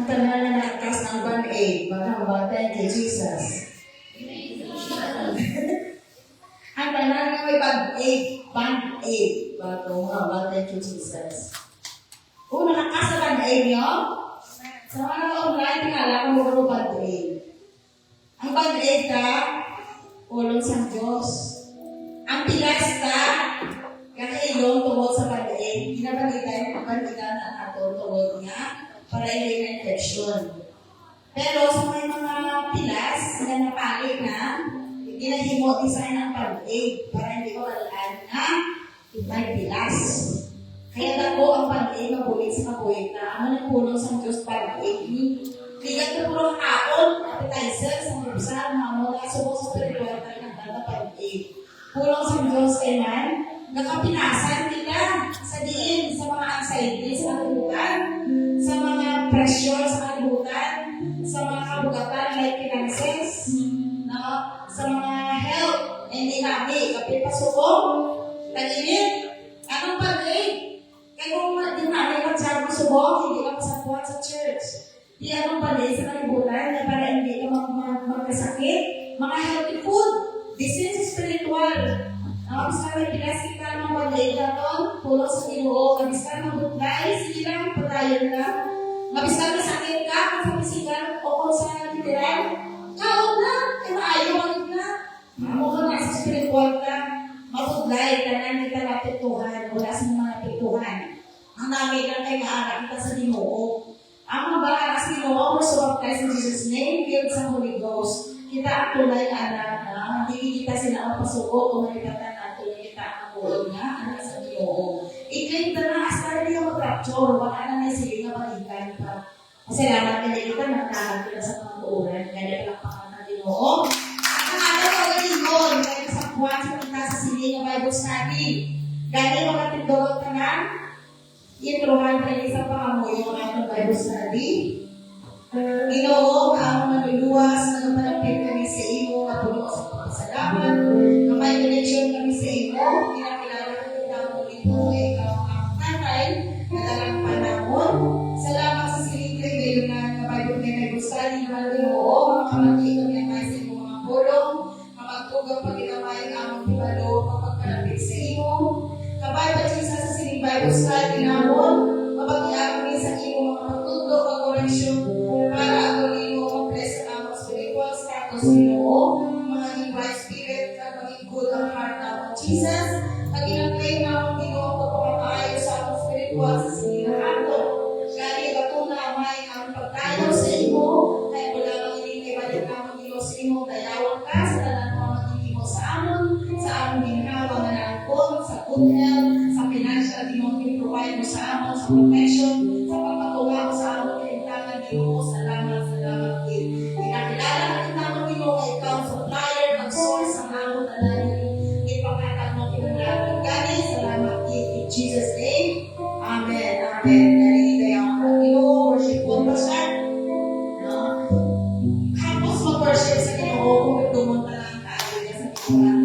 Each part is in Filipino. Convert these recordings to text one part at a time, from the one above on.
Ang tanan na nakakas ng band-aid, magkambatan kay Jesus. Ang tanan na may band-aid, magkambatan kay Jesus. Kung nakakas na band-aid nyo, sa mga online, tingala kung mga band-aid. Ang band-aid ka, ulong sa Diyos. Ang pilas ka, kakailong tungkol sa band-aid. Ginabangitan yung band-aidan na ato tungkol niya para hindi na infection. Pero sa mga pilas na napali na, ginahimo design ang band-aid para hindi ko malaan na may pilas. Kaya dako ang band-aid na bulit sa kabuhit na ano nagpulong sa Diyos band-aid ni bigat na puro kaon, appetizer, sa mga bisa, mga mga subok sa spiritual na nagdala band-aid. Pulong sa Diyos kay man, nakapinasan nila sa diin, sa mga anxiety, sa kalibutan, sa mga pressure sa kalibutan, sa mga kabugatan like finances, no? Sa mga health, hindi namin, kapit pasubok, tag-init, anong band-aid? Kaya kung din namin magsama subok, hindi ka masakuhan sa church. Di anong band-aid sa kalibutan na para hindi ka magkasakit, mga healthy food, disease spiritual. Kapag may pinasik ka ng band-aid na doon, tulog sa Ginoo, kapag ka ng butlay, sige lang, patayon lang. Kapag ka masakit ka, kung sa physical o kung sa literal, kaon na, ay maayo ka na. Mukha na sa spiritual ka, mabutlay ka na, hindi ka napituhan, wala sa mga napituhan. Ang dami lang kayo maaarap kita sa Ginoo. Ang mga baka sa Ginoo, masubap tayo sa Jesus' name, filled sa Holy Ghost. Kita ang tulay anak na, hindi kita sila ang pasuko kung malipatan na tulay kita ang buong nga, anak sa Ginoo. I-claim na na, as na rin yung mag-rapture, wala na na sila nga magikan pa. Masalamat ka na kita, nagtahan kita sa mga tuuran, kaya lang pangalan ng Ginoo. At ang alam ko galingon, kaya sa buwan sa kita sa sili ng Bible study, gaya mga tindorot ka na, intruhan ka na sa pangamoy yung mga Bible study. Ginoo ang manuluwas na malapit kami sa iyo, napuno sa pagpasalamat, na may connection kami sa iyo, kinakilala ko kita mo ito, ikaw ang tatay, na dalang panahon. Salamat sa silitri ngayon na Bible study na Ginoo, makamati kami ang sa iyo mga pulong, mamagtugang pag-inamay ang pibalo, mapagkalapit sa iyo. Kabay pa sa siling Bible study namin, mapag-iarap kami sa iyo mga pagtudlo, pag-correction, para ako rin mo mag-bless ang mga spiritual status Ginoo, mga invite spirit at maging good ang heart na Jesus. At ginag-claim na akong Ginoo pagpapakayo sa akong spiritual sa sinilahato. Kaya batong na may ang pagtayo sa imo, kaya wala mang hindi balik na akong Ginoo sa imo, dayawan ka sa tanan mo magiging mo sa amon ginhawa na nangkong, sa good health, sa financial Ginoo provide mo sa amon, sa protection, sa pagpatunga mo sa amon, kailangan Ginoo, salamat. Kinakilala ka kita mo Ginoo, ikaw supplier, ang source ang amon na namin, ipakatag mo kinalaman. Gani, salamat in Jesus' name. Amen. Amen. Nalilita yung mga Ginoo, worship ko pa siya. Kapos mag-worship sa Ginoo, kung itumon na lang tayo sa Ginoo.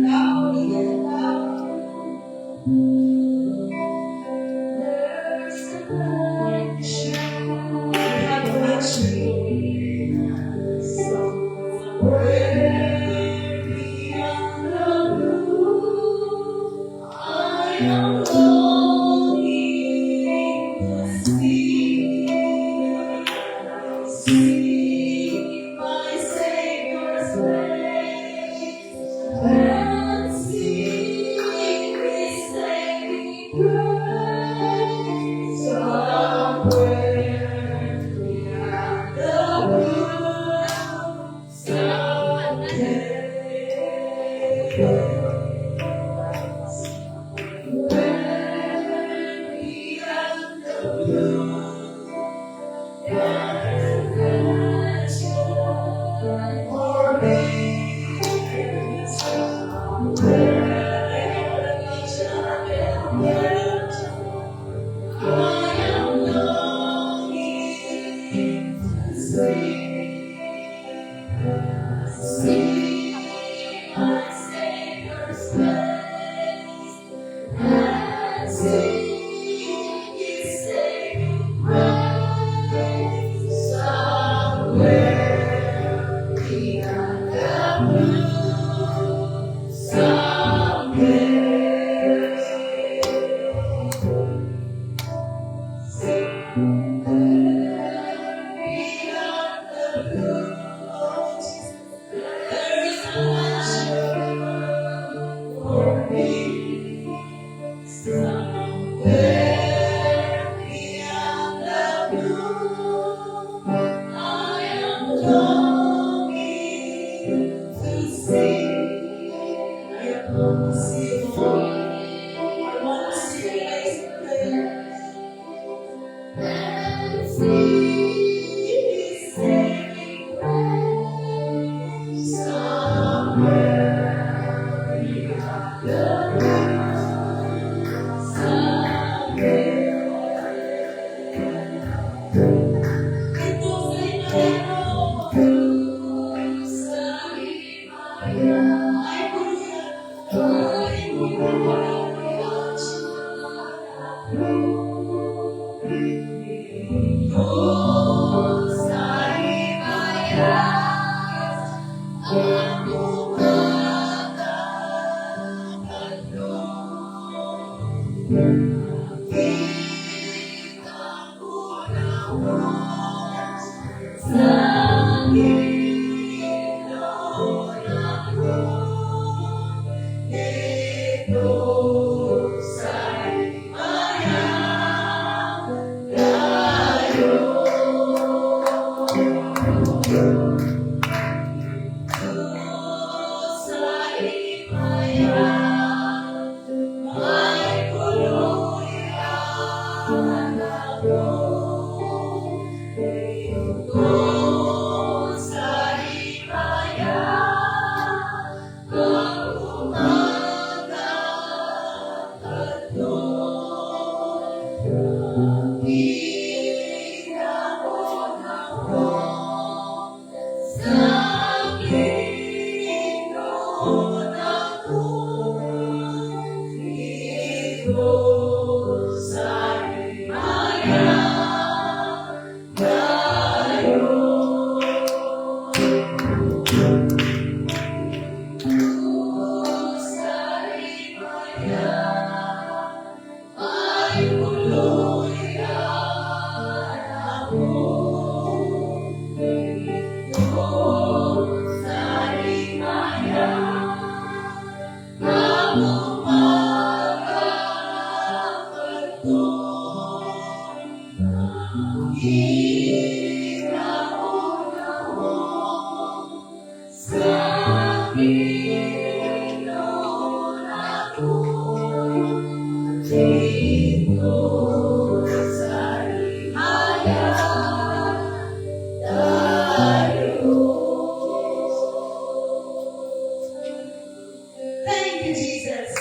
Thank you, Jesus.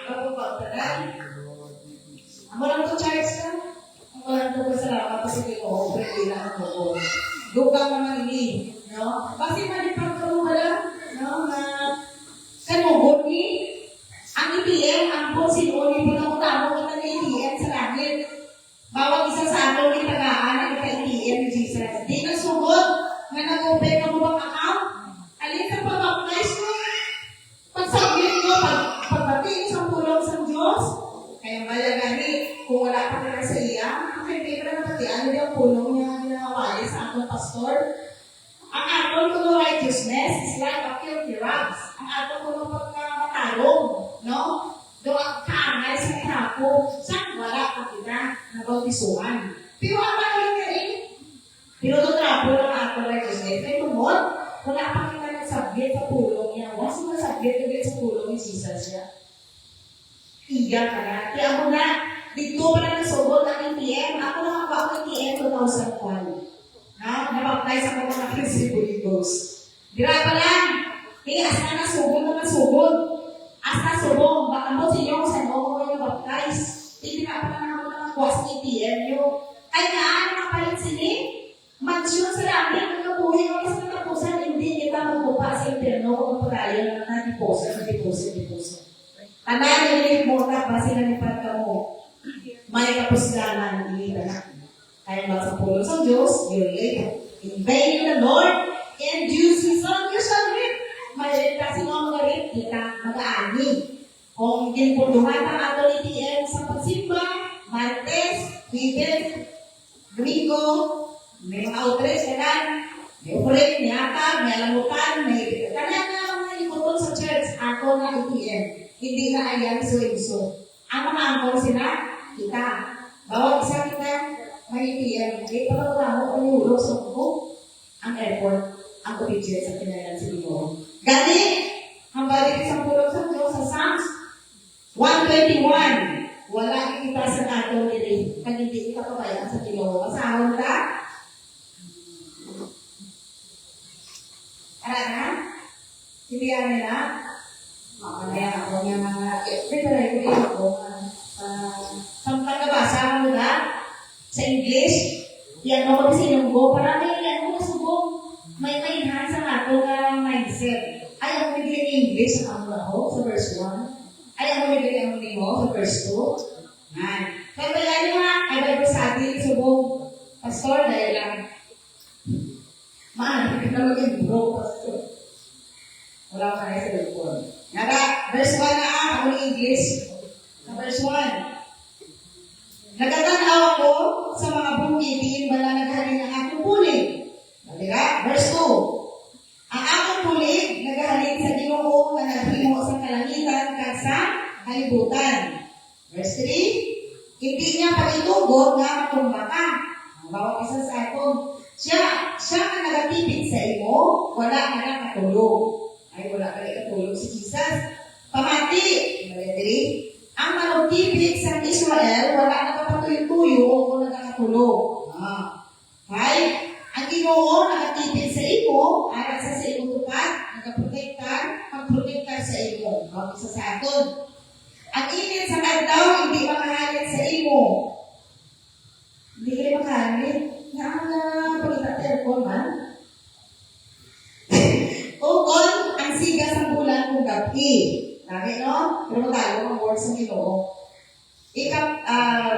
Ako pa, tagal. Amo lang to, Charles, ka? Ako lang to, salamat kasi hindi ko, pwede lang ako. Dugang naman ini, no? Kasi malipag ka mo wala, no? Na kanugod ni ang ATM, ang po sinuli po na utamo ka na ATM sa langit. Bawang isa sa ato ni tagaan ang ATM ni Jesus. Di na sugod, nga nag-open ka mo bang account? Alin sa pag-baptize mo? Pagsabit mo, pagbati sa tulong sa Diyos. Kaya malagani, kung wala pa na sa iya, okay, na pati ano yung pulong niya ginawali sa ating pastor. Ang aton kuno righteousness is like a filthy rags. Ang aton kuno pagmatalong, no? Doon kaangay sa trapo, saan wala pa kita nabautisuan. Pero ang lang nga rin, pero doon trapo ng aton righteousness, ay tumod, wala pa kita nagsabit sa pulong niya. Wala sa nagsabit sa pulong ni Jesus niya. Iyak ka na. Kaya ako na, dito pa na nasugod ang ATM. Ako nakakuha ang ATM 2001. Nabaptize ako mga Holy Ghost. Dira pa lang. As na nasugod na nasugod. As na subong. Baka mo sa inyo kung saan mo ko yung baptize. Hindi na pa lang ako nakakuha sa ATM nyo. Ay nga, nakapalit sini. Mansyon sa langit. Nakabuhay ako sa natapusan. Hindi kita magbupa sa interno kung pagkayo na deposit. Tandaan yung mo na base na nipat ka mo. May kapuslanan nila na. Kaya ba sa pulo sa Diyos, you're late. In vain the Lord, and due season, you shall reap. May kasi mga mga reap, kita mag-aani. Kung kinpunduhan ang ato ni TM sa pagsimba, Martes, Bibel, Domingo, may mga outreach ka lang, may operate, may atag, may alamutan, may kanya na mga ikuton sa church, ako na ATM. Hindi na ayan iso-iso. Ang mga angkol sila, kita. Bawat isa kita, may ATM. May pagkakamo kung yung ulos sa ko, ang airport, ang OPJ sa pinayan sa Ginoo. Gani, ang balik isang pulong sa Diyos, sa 21. Wala kita sa ato diri. Kag hindi kita pabayaan sa Ginoo. Asahon ka? Ara na? Silihan nila? Kaya ako nga mga, prepare ko ako. Sampai ka ba? Asahon mo na? Sa English? Yan mo ko sa inyong go. Para may yan mo kasubong. May enhance ang ato nga mindset. Ayaw mo bigyan English sa kamula ko sa verse 1. Ayaw mo bigyan ang mo sa verse 2. Yan. Kaya wala nyo nga, ay Bible study, subong pastor, dahil lang. Maan, hindi na maging bro, pastor. Wala ka na sa lupon. Naka, verse 1 na ako ng English. Sa verse 1. Nagatanaw ako sa mga bukitin, wala naghahalin ng akong pulig. Diba? Verse 2. Ang akong pulig, naghahalin sa Ginoo na naghimo sa kalangitan kag sa kalibutan. Verse 3. Hindi niya pagitugot nga matumba ka. Ang bawat isa sa aton. Siya nga nagatipid sa imo, wala ka na katulog. Ay, wala ka na katulog si Jesus. Pamati. Ang manugtipid sa Israel, wala na kapatuyo-tuyo o nagkakatulog. 5. Ang Ginoo nagatipid sa imo, arat sa imong tupad, magprotektar sa imo. Ang isa sa aton. Ang init sa adlaw, hindi makahalit sa imo. Hindi kayo makahalit. Pagkita-telefon man. Ukol, ang siga sa bulan kung gabi. Lagi, no? Pero tayo ang words ng Ginoo.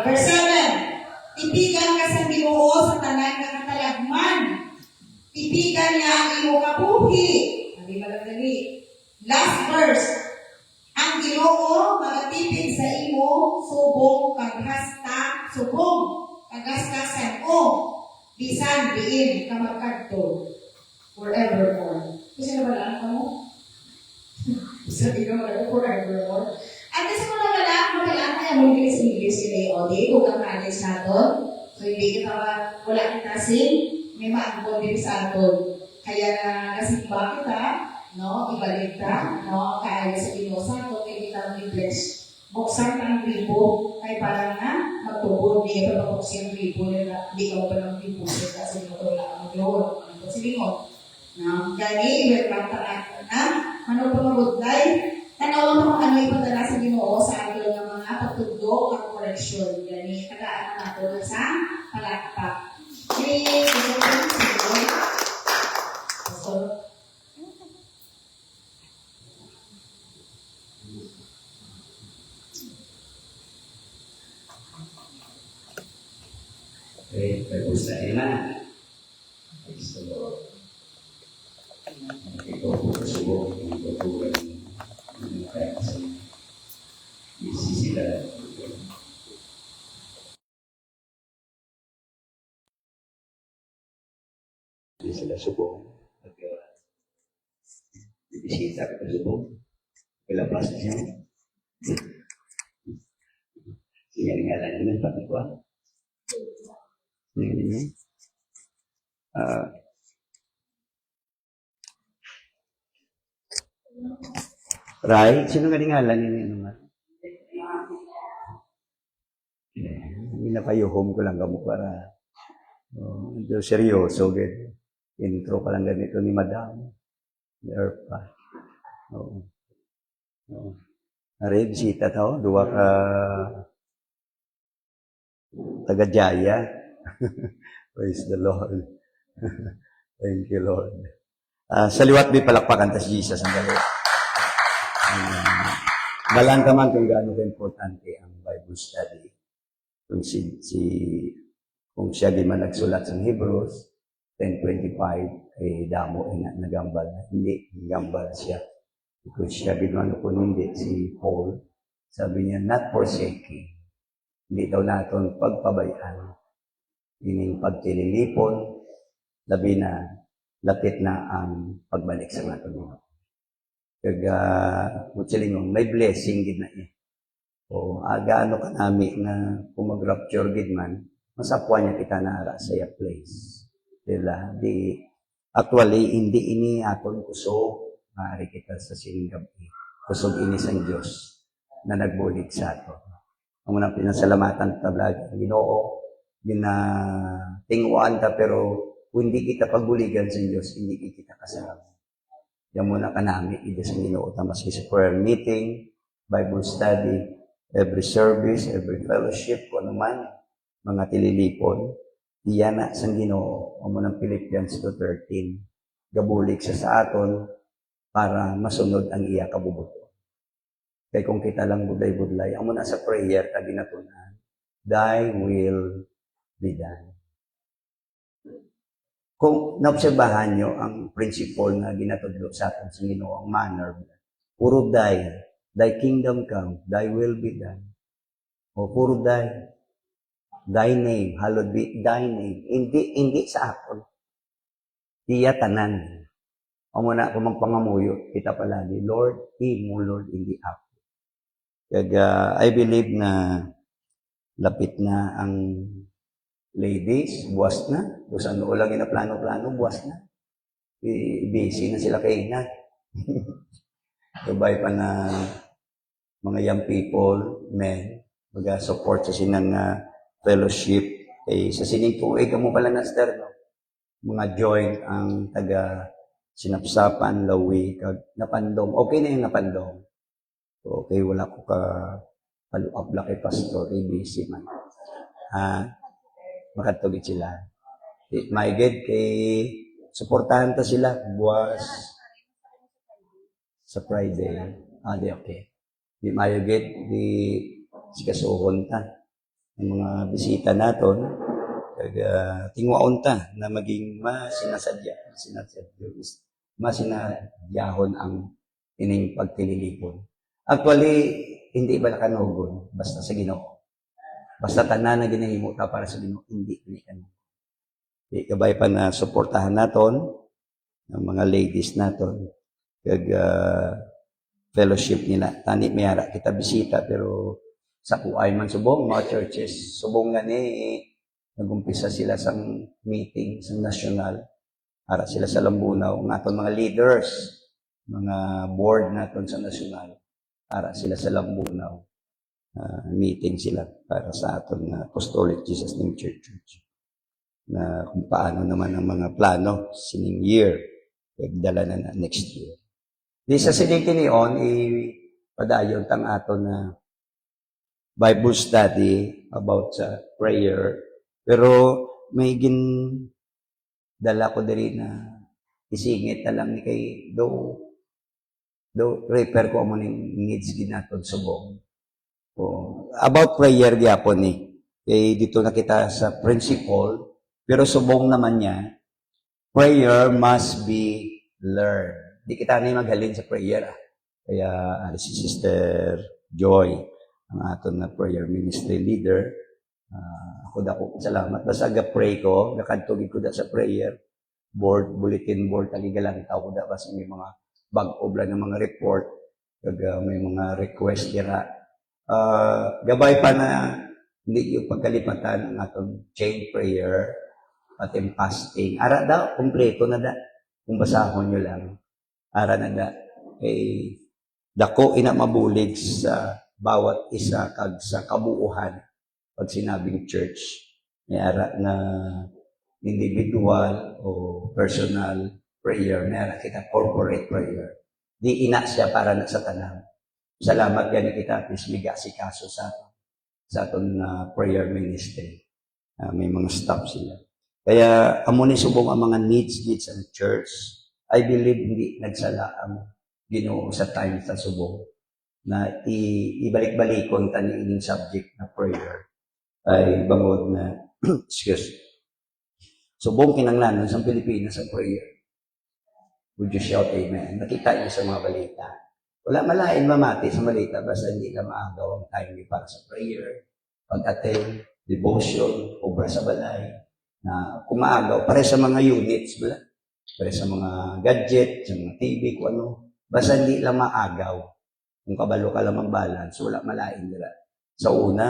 Verse 7. Tipigan ka sa Ginoo sa tanan ng katalagman. Tipigan niya ang iyong kabuhi. Hindi malagdali. Last verse. Ang Ginoo magatipid sa imo subong kagastasan o bisan diin kamakadto forevermore. Kasi nabalaan ka mo? Sabi ka mga forevermore. At kasi kung nabalaan kaya mo yung English sila o di kung ang knowledge natin. So hindi kita wala kita may maangkol din sa aton. Kaya nasimba kita, no? Ibalik ta, no? Kaya sa Ginoo sa aton, kaya kita mag-bless. Buksan ang libo, kay parang na magtubod, hindi ka pa mabuksin ang libo, hindi ka pa ng libo, kasi hindi ko wala ang yun. Ano sige mo? Gani, welcome ka na, ano pa mag-udlay, tanawa mo kung ano ipadala sa Ginoo sa atin ng mga pagtugdo at correction. Gani, tagaan na natin sa palakpak. Okay, Okay, pag-usahin na. Praise the Lord. Ito po kasubok ng tutugan ng kaya sa sila. Hindi sila subong. Bibisita ka subong. Pilabas niyo. Singalingalan niyo ng patikuan. Right? Sino nga ngalan ninyo naman? Hindi na kayo, home ko lang kamo para seryoso. Intro pa lang ganito ni Madam. There pa. Oo. Ari, bisita tao. Duwa ka taga-Jaya. Praise the Lord. Thank you, Lord. Sa liwat may palakpakan tas Jesus ang galit. Balaan ka man kung gaano ka-importante ang Bible study. Kung siya di man nagsulat sa Hebrews 10:25, ay damo ay nagambal. Hindi, nagambal siya. Because siya binano kung hindi, si Paul, sabi niya, not forsaking. Hindi daw natin pagpabayaan. Ining pagtililipon, labi na, lapit na ang pagbalik sa mga Panginoon. Kaya, mutsilingong, may blessing gid na eh. O, gaano ka nami na kung mag-rapture gid man, masapwa niya kita na ara sa iya place. Dila, actually, hindi ini aton kusog, maaari kita sa sining gabi. Kusog ini sa Diyos. na nagbulig sa ato. Ang unang pinasalamatan tablag ang Ginoo, gina tinguan ta pero kung hindi kita pagbuligan sa Diyos, hindi kita kasalanan. Yan muna kanami, ida sa Ginoo, maski sa prayer meeting, Bible study, every service, every fellowship, kung ano man, mga tililipon, iyan na sa Ginoo, ang munang Philippians 2:13, gabulig siya sa aton para masunod ang iya kabubuto. Kaya kung kita lang budlay-budlay, ang muna sa prayer, tabi na tunan, thy will be done. Kung naobserbahan nyo ang principle na ginatudlo sa atin sa Ginoo, ang manner, puro thy kingdom come, thy will be done. O puro thy name, hallowed be thy name. Hindi sa akon. Iya tanan. O muna, kung magpangamuyo, kita palagi, Lord, mo, Lord, hindi ako. Kaya I believe na lapit na ang ladies, buwas na. Kung saan ulang na plano-plano, buwas na. Busy na sila kay ina. Gabay pa na mga young people, men, mag-support sa sinang fellowship. Sa sining tuig, mo pala na, Esther, no? Mga joint ang taga Sinapsapan, Lawi, Napandong. Okay na yung Napandong. Okay, wala ko ka paluap kay Pastor, busy man. Makatugid sila. May good kay suportahan ta sila buwas sa Friday. Di okay. Di mayo good di sikasuhon ta ang mga bisita naton kag tingwaon ta na maging masinadyahon ang ining pagtililipon. Actually, hindi ba nakanugon basta sa Ginoo. Basta tanan na ginahimo ta para sa Ginoo, hindi kanang. Ikabay pa na suportahan naton ang mga ladies naton kag fellowship nila. Tani mayara kita bisita pero sa kuay man subong mga churches subong nga ni nagumpisa sila sa meeting sa national para sila sa Lambunaw ng aton mga leaders, mga board naton sa national para sila sa Lambunaw. Meeting sila para sa aton na Apostolic Jesus Name Church na kung paano naman ang mga plano sining year dala na next year. Di sa sining tinion padayon tang aton na Bible study about sa prayer pero may dala ko diri na isingit na lang ni kay do repair ko mo ning needs ginaton subong. About prayer gyapon ni. Kay dito na kita sa principle, pero subong naman niya, prayer must be learned. Di kita na maghalin sa prayer. Kaya si Sister Joy, ang aton na prayer ministry leader, ako dako salamat. Basta pray ko, nakadtugid ko da sa prayer board, bulletin board, tagigalang tao ko da basta may mga bag-obra ng mga report, kag may mga request dira. Gabay pa na hindi yung pagkalipatan ng atong chain prayer at yung fasting. Ara daw, kompleto na da. Kung basahon nyo lang. Ara na da. Dako ina mabulig sa bawat isa kag sa kabuuhan pag sinabing church. May ara na individual o personal prayer. May ara kita corporate prayer. Di ina siya para na sa tanan. Salamat yan kita at least bigasi kaso sa aton prayer ministry. May mga staff sila. Kaya amo ni subong ang mga needs sa church. I believe hindi nagsala ang Ginoo sa time sa subong na ibalik-balikon tani ining subject na prayer ay bangod na excuse. Subong kinanglanon sa Pilipinas sa prayer. Would you shout amen? Nakita niyo sa mga balita. Wala malain mamati sa malita basta hindi na maagaw ang time para sa prayer, pag-attend, devotion, obra sa balay, na kumaagaw, pare sa mga units, pare sa mga gadget, sa mga TV, kung ano, basta hindi lang maagaw. Kung kabalo ka lang mag-balance, wala malain nila. Sa una,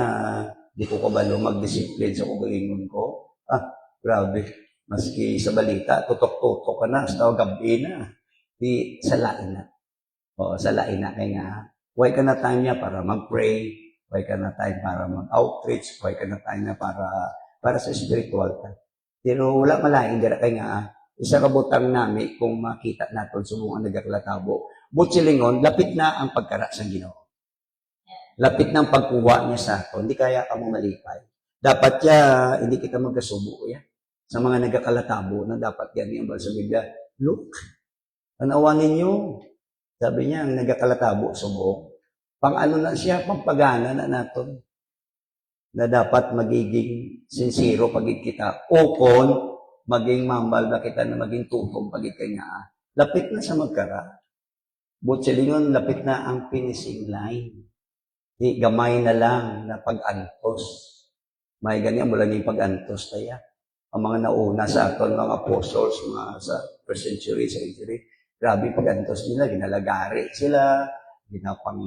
di ko kabalo mag-discipline sa kugalingon ko. Grabe. Maski sa balita, tutok-tutok ka na, sa gabi na. Di, sa lain na. Sa lain na kaya nga, Why ka na time niya para mag-pray, why ka na time para mag-outreach, why ka na time na para sa spiritual ka. Pero wala malaing dira kay nga isa ka butang nami kung makita naton subong nagaklatabo. Butsilingon, lapit na ang pagkara sa Ginoo. Lapit na ang pagkuha niya sa ato. Hindi kaya ka mo malipay. Dapat hindi kita magkasubo ya. Sa mga nagakalatabo na dapat yan yung sa Biblia. Look, tanawan ninyo. Sabi niya, ang nagakalatabo, subo. Pang ano na siya, pagpagana na naton. Na dapat magiging sincero pagig kita. O kung maging mambal na kita na maging tutong pagig kanya. Lapit na sa magkara. Butsilingon, lapit na ang finishing line. Di gamay na lang na pag-antos. May ganyan mula ng pag-antos tayo. Ang mga nauna sa aton, mga apostles, mga sa first century, second century, grabe pag-antos nila, ginalagari sila, ginapang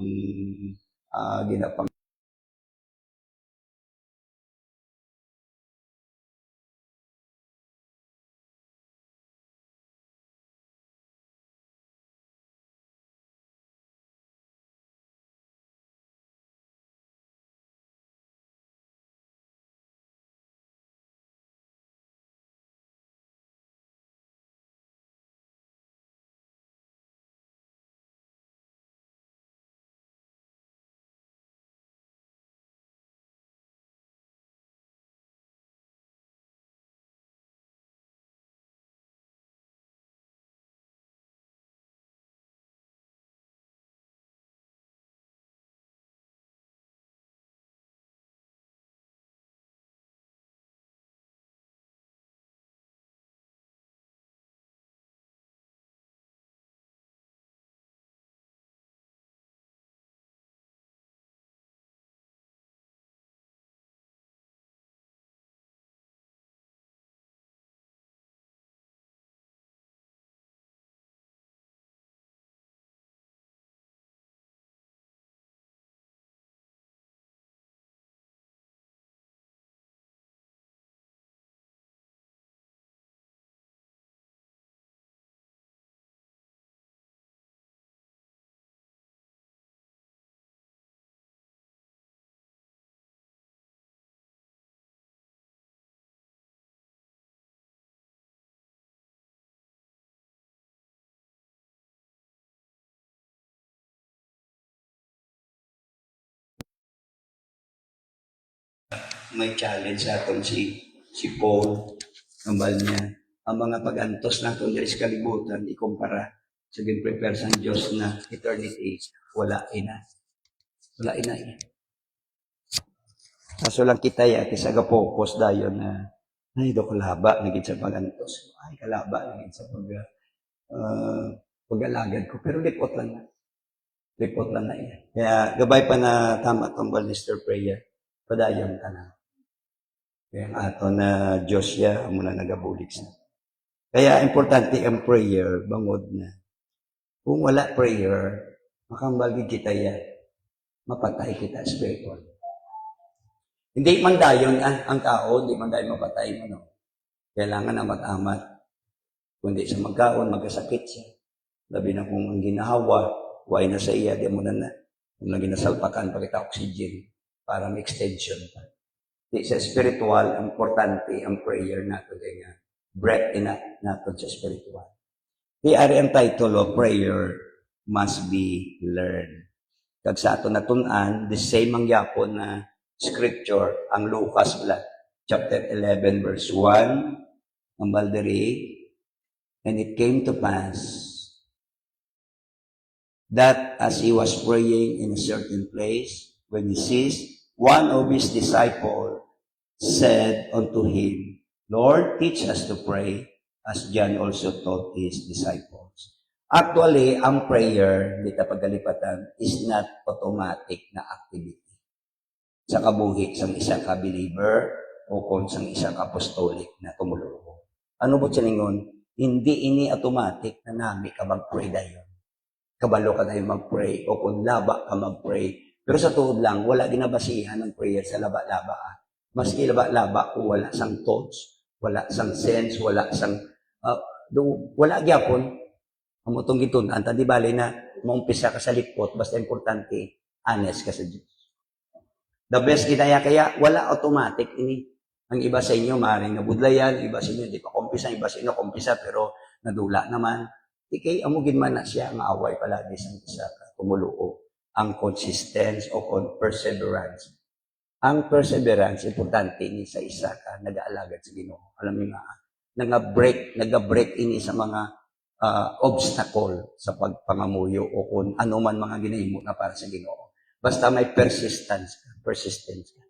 may challenge sa aton si Paul, kambal niya. Ang mga pag-antos natin diri sa kalibutan, ikumpara sa gin-prepare sa Diyos na eternity, wala ina. Wala ina. Kaso lang kita kisa ga-focus dayon na ay, do kalaba, naging sa pag-antos. Ay, kalaba, naging sa pag-alagad ko. Pero lipot lang na. Lipot lang na yan. Kaya, gabay pa na tama itong Balnister prayer. Padayon ka na. Kaya ang ato na Diyos siya, muna nagabulig sa. Kaya, importante ang prayer, bangod na. Kung wala prayer, makambagi kita yan. Mapatay kita spiritual. Hindi man dayon ang tao, hindi man dayon mapatay mo, no? Kailangan amat-amat. Kundi sa magkaon, magkasakit siya. Labi na kung ang ginahawa, why na sa iya, di mo na na. Kung na ginasalpakan, pakita oxygen para may extension pa. Di sa spiritual, importante ang prayer nato ganyan. Breath in nato sa spiritual. Di ari ang title of prayer must be learned. Kag sa ato natunan, the same ang yapon na scripture, ang Lucas chapter 11 verse 1, ang balderi, and it came to pass that as he was praying in a certain place, when he ceased, one of his disciples said unto him, Lord, teach us to pray, as John also taught his disciples. Actually, ang prayer, dito pagalipatan, is not automatic na activity. Sa kabuhi sang isang ka-believer o kung sang isang apostolic na tumulong. Ano po siningon? Hindi ini automatic na nami ka mag-pray dayon. Kabalo ka tayo mag-pray o kung laba ka mag-pray. Pero sa tuod lang, wala ginabasihan ng prayer sa laba-laba. Maski laba-laba kung wala sang thoughts, wala sang sense, wala sang, wala gyapon. Ang utong gitun, anta di bali na, maumpisa ka sa likot, basta importante, honest ka sa Diyos. The best ginaya, kaya wala automatic ini. Ang iba sa inyo, maaaring nabudlayan, iba sa inyo, di pa kumpisa, iba sa inyo, kumpisa, pero nadula naman. Di kay amugin man na siya, ang away palagi sa isa ka, kumuluo. Ang consistency o perseverance. Ang perseverance, importante ini sa isa ka, nag-aalagad sa Ginoo. Alam niyo nga, nag-break ini sa mga obstacle sa pagpangamuyo o kung ano man mga ginahimo na para sa Ginoo. Basta may persistence ka.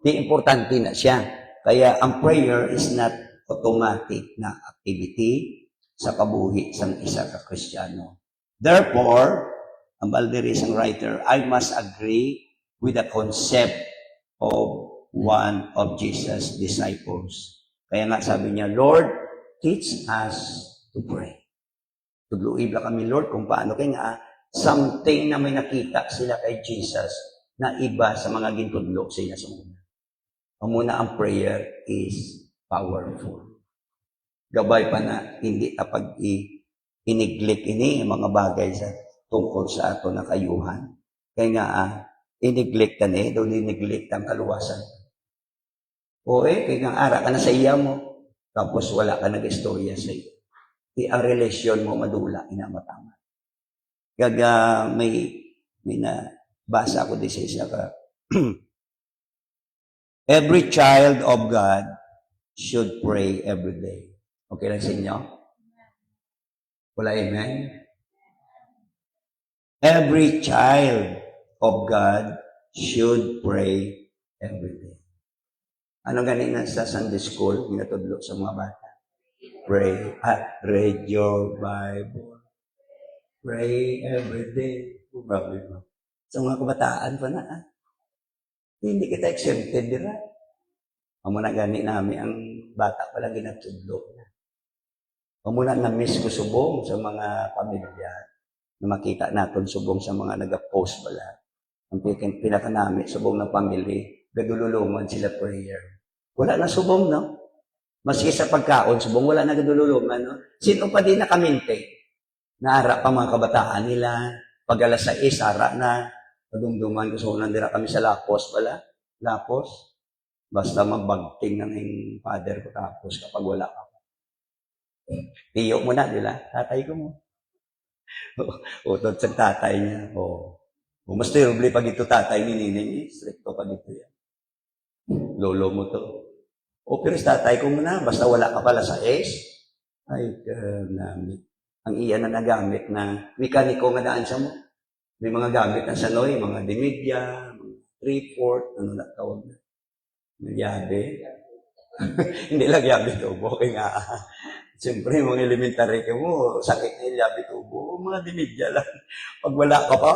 Di importante na siya. Kaya ang prayer is not automatic na activity sa kabuhi sa isa ka Kristiyano. Therefore, ang Balderisang writer, I must agree with the concept of one of Jesus' disciples. Kaya nga sabi niya, Lord, teach us to pray. Tugluib lang kami, Lord, kung paano. Kaya nga, something na may nakita sila kay Jesus na iba sa mga gintudlo sila sa muna. Ang muna, ang prayer is powerful. Gabay pa na hindi kapag iniglek ini mga bagay sa tungkol sa ato na kayuhan. Kaya nga, iniglek ka na daw iniglek ang kaluwasan. O kaya nga, ara ka na sa iya mo, tapos wala ka nag-istorya sa iyo. Ang relasyon mo madula, inamatama. Kaya may nabasa ko din sa isa ka, every child of God should pray every day. Okay lang sa inyo? Wala amen? Every child of God should pray every day. Ano ganina sa Sunday school, minatudlo sa mga bata? Pray, read your Bible. Pray every day. Sa mga kabataan pa na, hindi kita exempted, dira. Amo na gani namin ang bata pala ginatudlo. Amo na na-miss ko subong sa mga pamilya na makita natin subong sa mga nag-post pala. Ang pinaka namin subong ng pamilya, gadululungan sila prayer. Wala na subong, no? Maski sa pagkaon, subong wala na gadululungan, no? Sino pa din nakaminte? Naara pa mga kabataan nila, pag alas 6, ara na, padumduman ko so nandira kami sa Lapos pala. Lapos. Basta magbagting ng yung father ko tapos kapag wala ka. Tiyo mo na, di ba? Tatay ko mo. Utod sa tatay niya. Mas terrible pag ito tatay ni Nining. Stricto pag ito yan. Lolo mo to. Pero sa tatay ko mo na, basta wala ka pala sa S. Ay, kanamit. Ang iyan na nagamit na mekaniko nga daan siya mo. May mga gamit na sanoy, mga dimidya, mga 3/4, ano na tawag na. Yabe. Hindi lang yabe tubo. Kaya nga, siyempre, mga elementary ka mo, sakit na yung yabe tubo. Mga dimidya lang. Pag wala ka pa,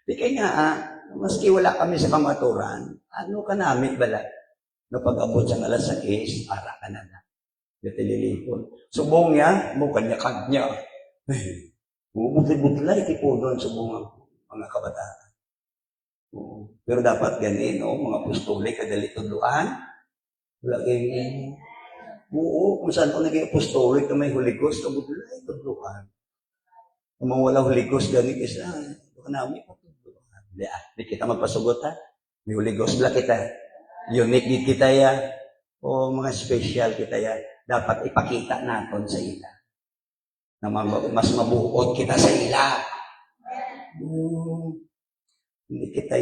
di kaya nga, maski wala kami sa kamaturan, ano ka namin bala? No, pag-abot sa alas 6, ara ka na na. Natililipon. Subong niya, mo kanya-kanya. Bubutli-butlay, tipo doon subong ang mga kabataan. Pero dapat ganin, mga apostole, kadali tudluan. Wala kayong kung saan ko naging apostole, ka may huligos, kabutlay, tudluan. Kung wala huligos, ganit isa, baka namin patudluan. Di kita magpasugot, ha? May huligos bla kita. Unique kita ya. O mga special kita ya. Dapat ipakita natin sa ila. Na mas mabuot kita sa ila. Hindi kita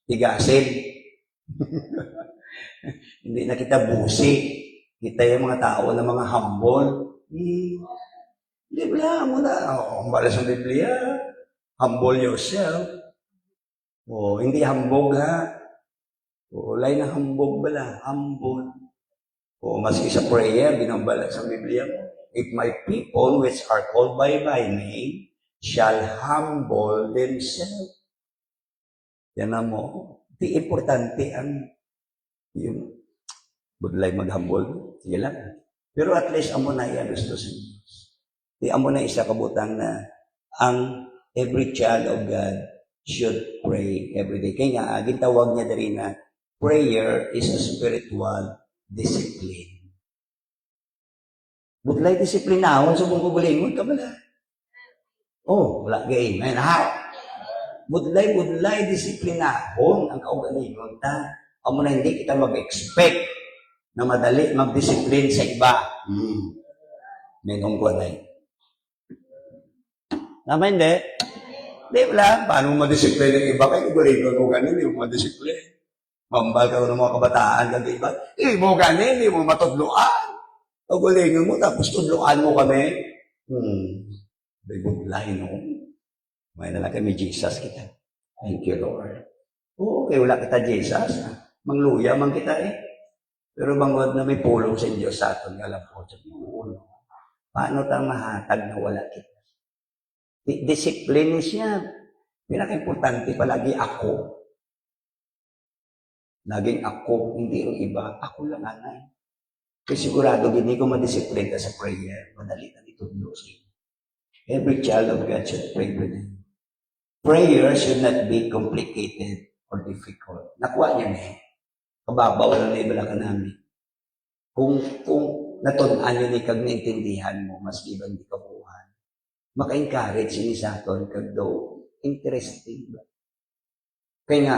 tigasin. Hindi na kita busi. Kita yung mga tao na mga humble. Biblia mo na. Ang balas ng Biblia. Humble yourself. Hindi hambog ha. Lay na hambog bala. Humble. Maski sa prayer, binabala sa Biblia mo. If my people which are called by my name shall humble themselves. Yan na mo. Di importante ang yung budlay mag-humble. Sige lang. Pero at least amo na yan gusto sa Diyos. Di amo na isa kabutang na ang every child of God should pray every day. Kaya nga, gintawag niya dari na prayer is a spiritual discipline. Budlay disiplinahon sa buong kubulingon ka bala. Oh, wala ka amen. How? Budlay, disiplinahon ang kaugalingon ta. Amo na hindi kita mag-expect na madali mag-discipline sa iba. Menong ko na Tama hindi? Di wala. Paano mo madisiplin ng iba? Kaya guligon mo ganun, hindi mo madisiplin. Mambal ka ng mga kabataan ka iba. Hindi mo ganun, hindi mo matudluan. O guligon mo, tapos tudluan mo kami. Budlay, no? May na lang kami, Jesus kita. Thank you, Lord. Oo, okay, wala kita, Jesus. Mangluya man kita Pero bangod na may pulong sa Diyos sa atin, alam po, sa puno. Paano tayo mahatag na wala kita? Disiplina siya. Pinaka-importante palagi ako. Laging ako, hindi yung iba. Ako lang, anay. Kasi sigurado, hindi ko madisiplina sa prayer. Madali na itudlo sa iyo. Every child of God should pray with him. Prayer should not be complicated or difficult. Nakuha niya na Kababaw lang na ibala ka namin. Kung natunan niyo ni kag naintindihan mo, mas iban di kabuhan. Maka-encourage ni sa aton kag daw interesting ba? Kaya nga,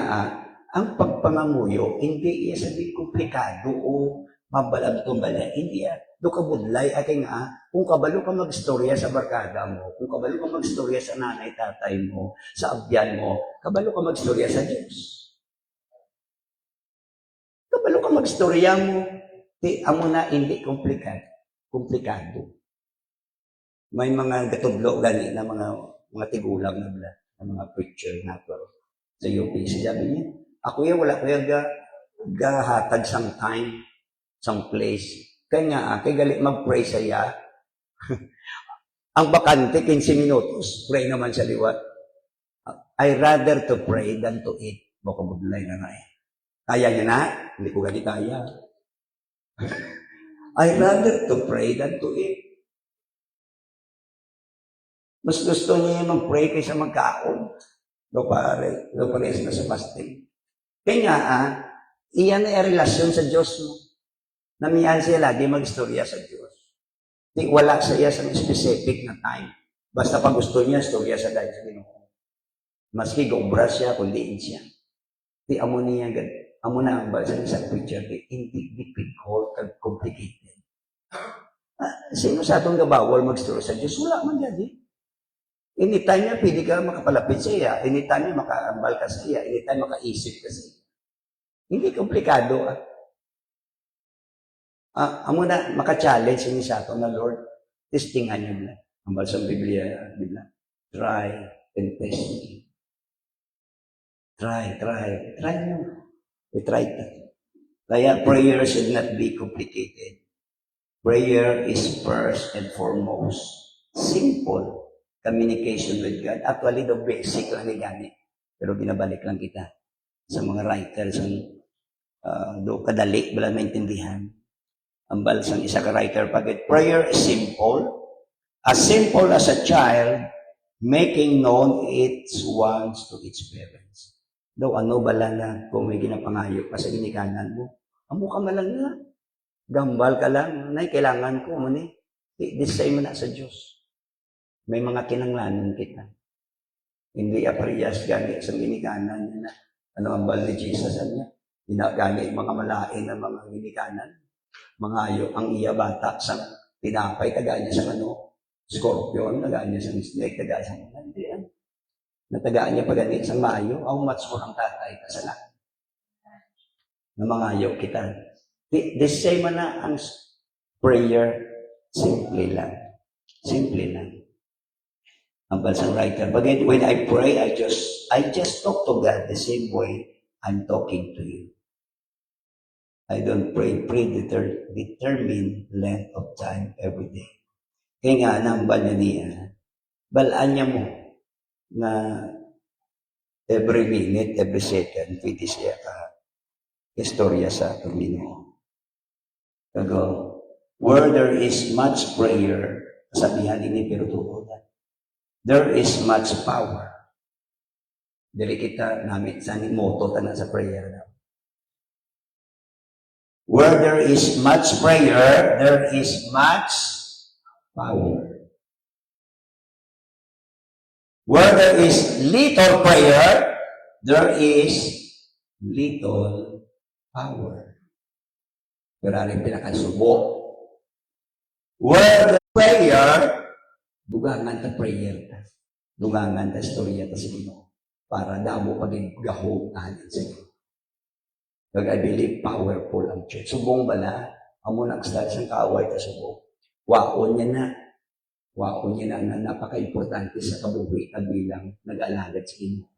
ang pagpangamuyo, hindi iya sabihin komplikado o mabalab tumbala. Hindi do ka budlay, kaya nga, kung kabalo ka magstorya sa barkada mo, kung kabalo ka magstorya sa nanay, tatay mo, sa abyan mo, kabalo ka magstorya sa Diyos. Kabalo ka magstorya mo, amo na hindi komplikado. May mga gatudlo gani na mga tigulang na mga preacher na to sa UPC. Sabi niya, ako yan, wala ko yung gahatag sang time, sang place. Kaya nga, kay gali mag-pray saya. Ang bakante, 15 minutos, pray naman sa liwat. I rather to pray than to eat. Baka budlay na nga Kaya niya na? Hindi ko gani kaya. I rather to pray than to eat. Mas gusto niya mag-pray kaysa magkaon. Do pare na sa fasting. Kaya nga, iyan ay relasyon sa Diyos mo. Namiyan siya lagi mag-istorya sa Diyos. Di wala siya sa specific na time. Basta pag gusto niya, istorya sa dahil sa Ginoo. Maski gobra siya, kundiin siya. Di amo niya, amo na ang basa sa preacher, hindi difficult at complicated. Sino sa atong gabawal mag-istorya sa Diyos? Wala man yan, Anytime niya, pwede ka makapalapit sa iya. Anytime niya, makaambal ka sa iya. Anytime makaisip ka sa iya. Hindi komplikado, amo na, maka-challenge niya sa ato na Lord, testingan niyo na. Ang balsang Biblia, try and test me. Try niyo. Try ka. Kaya prayer should not be complicated. Prayer is first and foremost simple communication with God. Actually, the basic lang ni gani. Pero binabalik lang kita sa mga writers do kadali, wala maintindihan. Ang balsang isa ka writer pagit. Prayer is simple as a child making known its wants to its parents. Daw ano bala na kung may ginapangayo pa sa ginikanan mo. Amo ka malang na. Gambal ka lang. Nay, kailangan ko mo ni. Disay mo na sa Diyos. May mga kinanglanan kita. Hindi apariyas gani sa ginikanan niya na. Ano ang bal ni Jesus niya? Ginagani mga malain na mga ginikanan. Mangayo ang iya bata sa tinapay, tagaan niya sa scorpion, tagaan niya sa snake, tagaan sa hindi natagaan niya pagani sa maayo, how much more ang tatay kasala. Na mangayo kita. The same na ang prayer, simple lang. Ang balsang writer. But when I pray, I just talk to God the same way I'm talking to you. I don't predetermined length of time every day. Kaya nga, nang balan niya, balaan niya mo na every minute, every second, pwede siya istorya sa Panginoon. Kago, where there is much prayer, sabihan ini pero tuodan. There is much power. Dili kita namin sa moto tanan sa prayer na. Where there is much prayer, there is much power. Where there is little prayer, there is little power. Pero rin pinakasubok. Where the prayer, dugangan ta prayer ta. Dugangan ta storya ta sa Ginoo. Para damo paging gahong natin sa Ginoo. Kag I believe powerful ang church. Subong bala, amo nag-start sa kaaway ta subong. Waon niya na. Waon niya na napaka-importante sa kabuhi at bilang nag-alagad sa Ginoo.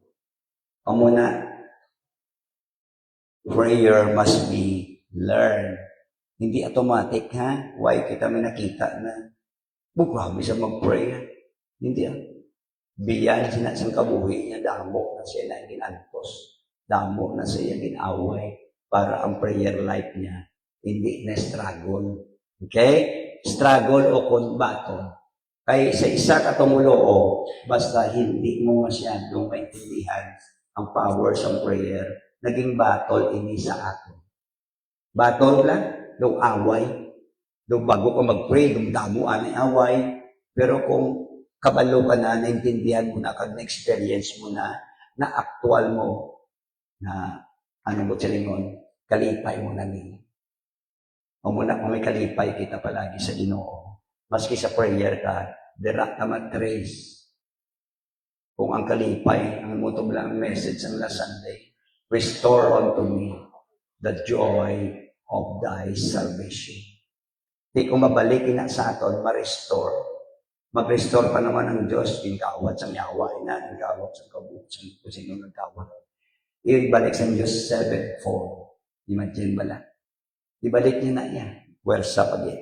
Amo na, prayer must be learned. Hindi automatic, ha? Why kita may nakita na grabe siya mag-pray. Hindi, ha? Biyan siya sa kabuhi niya, damo na siya na ginantos. Damo na siya ginaway para ang prayer life niya hindi na struggle. Okay? Struggle o battle. Kaya sa isa ka tumuloo, basta hindi mo masyadong maintindihan ang power sa prayer, naging battle ini sa atin. Battle lang, daw away. Daw bago ka mag-pray, damo anay away. Pero kung kabalo ka na, naintindihan mo na, kag na-experience mo na actual mo, na ano mo silingon, kalipay mo na niya. O muna kung may kalipay kita palagi sa Ginoo. Maski sa prayer ka, dira ka mag-trace. Kung ang kalipay, ang motong lang message ng last Sunday, restore unto me the joy of thy salvation. Di kung mabalikin na sa aton, ma-restore. Mag-restore pa naman ang Diyos, tingkawat sa yawa, tingkawat sa kabutan, kung sino nagkawat. Ibalik sa Diyos 7:4. Imagine bala. Ibalik niya na yan. Wersa pa din.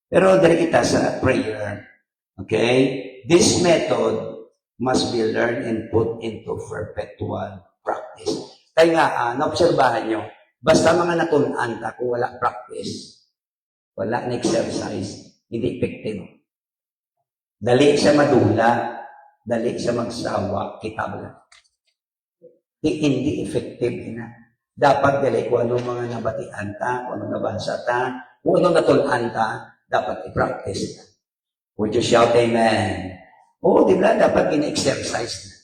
Pero dari kita sa prayer, okay? This method must be learned and put into perpetual practice. Kaya nga, naobserbahan nyo, basta mga natunan ta kung wala practice, wala na exercise, hindi effective. Dali siya madula, dali siya magsawa, kitab lang. Hindi effective na. Dapat dali kung anong mga nabatian ta, kung anong nabasa ta, kung anong natulan ta, dapat i-practice na. Would you shout amen? Oo, di ba? Dapat ina-exercise na.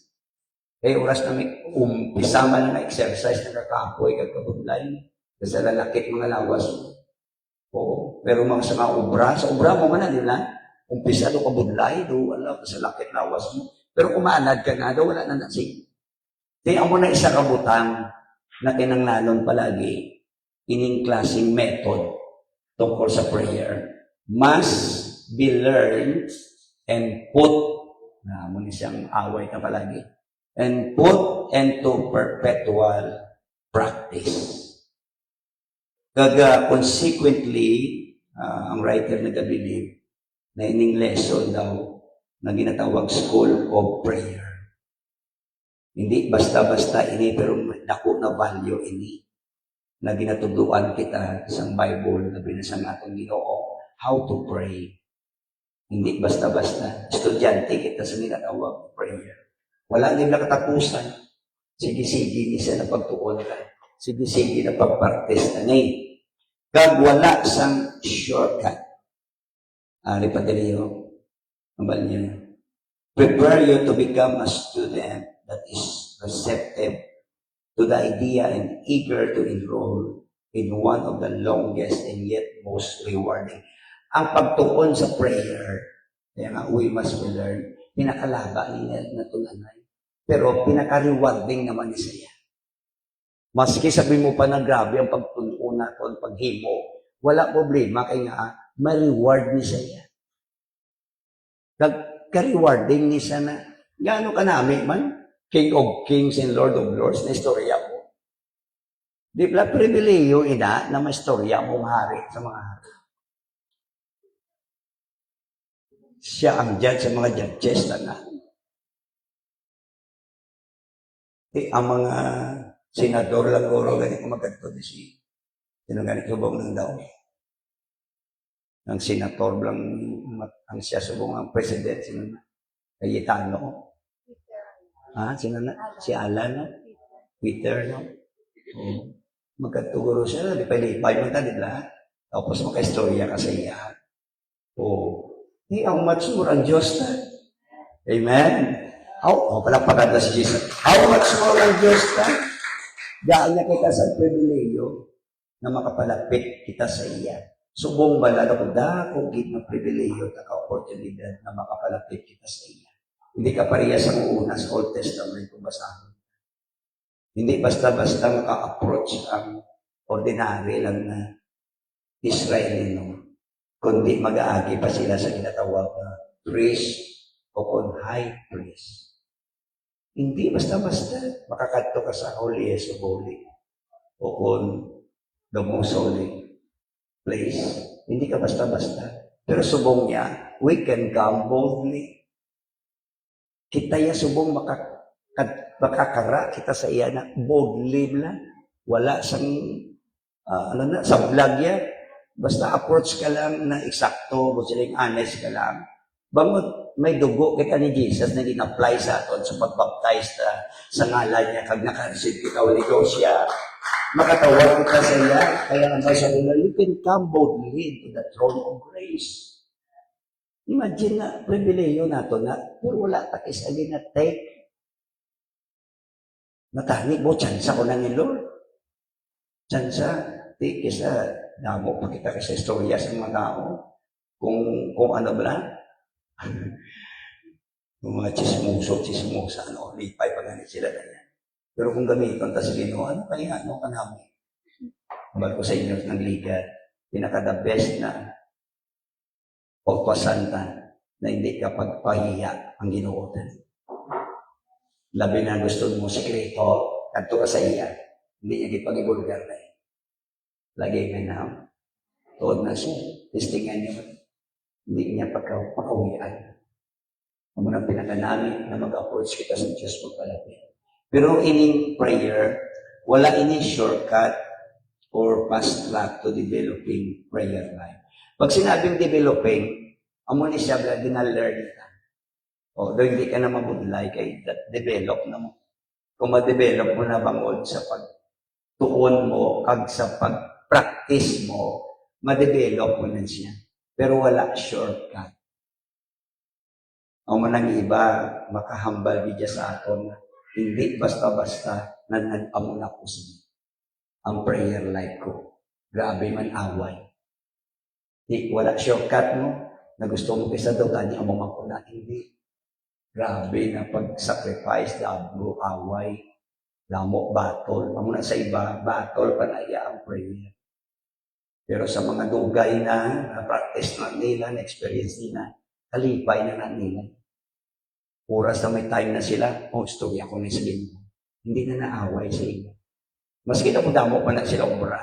Kaya oras na may umpisa man na exercise na kakapoy, kagkabudlay, kasi lalakit mga lawas mo. Oo, pero mga sa obra mo man na, di ba? Umpisa do kabudlay, do, alam, sa lakit lawas mo. Pero kumaanad ka na, do, wala na nasing. Kaya mo na isa kabutang na kinanglanon palagi, ining klaseng method tungkol sa prayer must be learned and put, muna siyang away ka palagi, and put into perpetual practice. Consequently, ang writer nag-believe na ining lesson daw na ginatawag School of Prayer. Hindi basta-basta ini, pero dako na value ini na ginatuduan kita sa Bible na binasa natin Ginoo, how to pray. Hindi basta-basta. Estudyante kita sa ginatawag prayer. Wala din na katapusan. Sige-sige ni sa napagtuon ka. Sige-sige na pagpartes na ni. Kag wala sang shortcut. Ari pa dili yo. Ambal niya. Prepare you to become a student that is receptive to the idea and eager to enroll in one of the longest and yet most rewarding. Ang pagtuon sa prayer, kaya nga, we must be learned, pinakalaba niya na tunanay. Pero pinaka-rewarding naman ni siya. Maski sabi mo pa na grabe ang pagtuon natin, paghimo, wala problema, kaya nga, ma-reward ni siya. Ka-rewarding ni siya na, gaano ka namin man, King of Kings and Lord of Lords, na istorya mo. Di ba, pribileyo ina na maistorya mong hari sa mga hari. Siya ang judge sa mga judges na. Ang mga senador lang goro, ganito magkanto na si sino ganito subong ng daw. Ang senator lang, ang siya subong ang president, sino na? Cayetano. Sino na? Si Alan, no? Peter, no? Magkatuguro siya, di pa ilipay mo ta, di ba? Tapos makaistorya ka sa iya. Ang matsura ang Diyos na. Amen? palakpakan na si Jesus. How much more ang Diyos ka? Daan na kita sa pribileyo na makapalapit kita sa iya. Subong bala na kung dako gid ng pribileyo at ka-oportunidad na makapalapit kita sa iya. Hindi ka pareha sa una sa Old Testament kung basahin. Hindi basta-basta maka-approach ang ordinary lang na Israelino, kundi mag-aagi pa sila sa ginatawag na priest o kung high priest. Hindi basta-basta makakadto ka sa holiest of holy o kung the most holy place. Hindi ka basta-basta. Pero subong niya, we can come boldly. Kita ya subong makakara kita sa iya na boldly lang. Wala sang, sa vlog yan. Basta approach ka lang na eksakto, busiling honest ka lang. Bangod, may dugo kita ni Jesus na in-apply sa aton sa pagbaptize sa ngalan niya. Kag naka-receive kita Holy Ghost siya. Makatawag kita sa iya. Kaya ang sa una, you can come boldly to the throne of grace. Imagine na, pribileyo nato na, pero wala ta kis ali na take. Natani mo, tsansa ko na ni Lord. Tsansa, di kisa, damo pa kita kasi istorya sa mga tao. Kung ano ba lang. Yung mga chismosa, lipay pa ganit sila na yan. Pero kung gamiton ta sa Ginoo, ano kaya, ano ka namin? Kabal ko sa inyo ng liga, pinaka-the best na pagpasanta na hindi ka pagpahiya ang Ginoo. Labi na gusto mo sikreto, kanto ka sa iya, hindi niya kipag-ibulgar na eh. Lagi nga na, tuod na siya, testingan niya, hindi niya pagkawian. Ang mga pinaganamin na mag-approach kita sa Diyos magpalapit. Pero in prayer, wala ini shortcut or fast track to developing prayer life. Pag sinabing developing, amo ni siya ginalearn ka. O, doon hindi ka na mabudlay kay that develop na mo. Kung ma-develop mo na bangod sa pagtuon mo, kag sa pag-practice mo, ma-develop mo na siya. Pero wala shortcut. Ang manang iba, makahambal bidya sa aton na hindi basta-basta na nag-amuna ko siya. Ang prayer life ko. Grabe man away. Di, wala shortcut mo na gusto mo kaysa daw gani ang mga kuna. Hindi. Grabe na pag-sacrifice, dabo, away, lamok, battle. Ang sa iba, battle, panaya ang prayer. Pero sa mga dugay na practice na nila, na experience nila, kalipay na nila. Oras na may time na sila, story ako na sa Ginoo. Hindi na naaway sa iyo. Maski na kung damo pa na sila obra,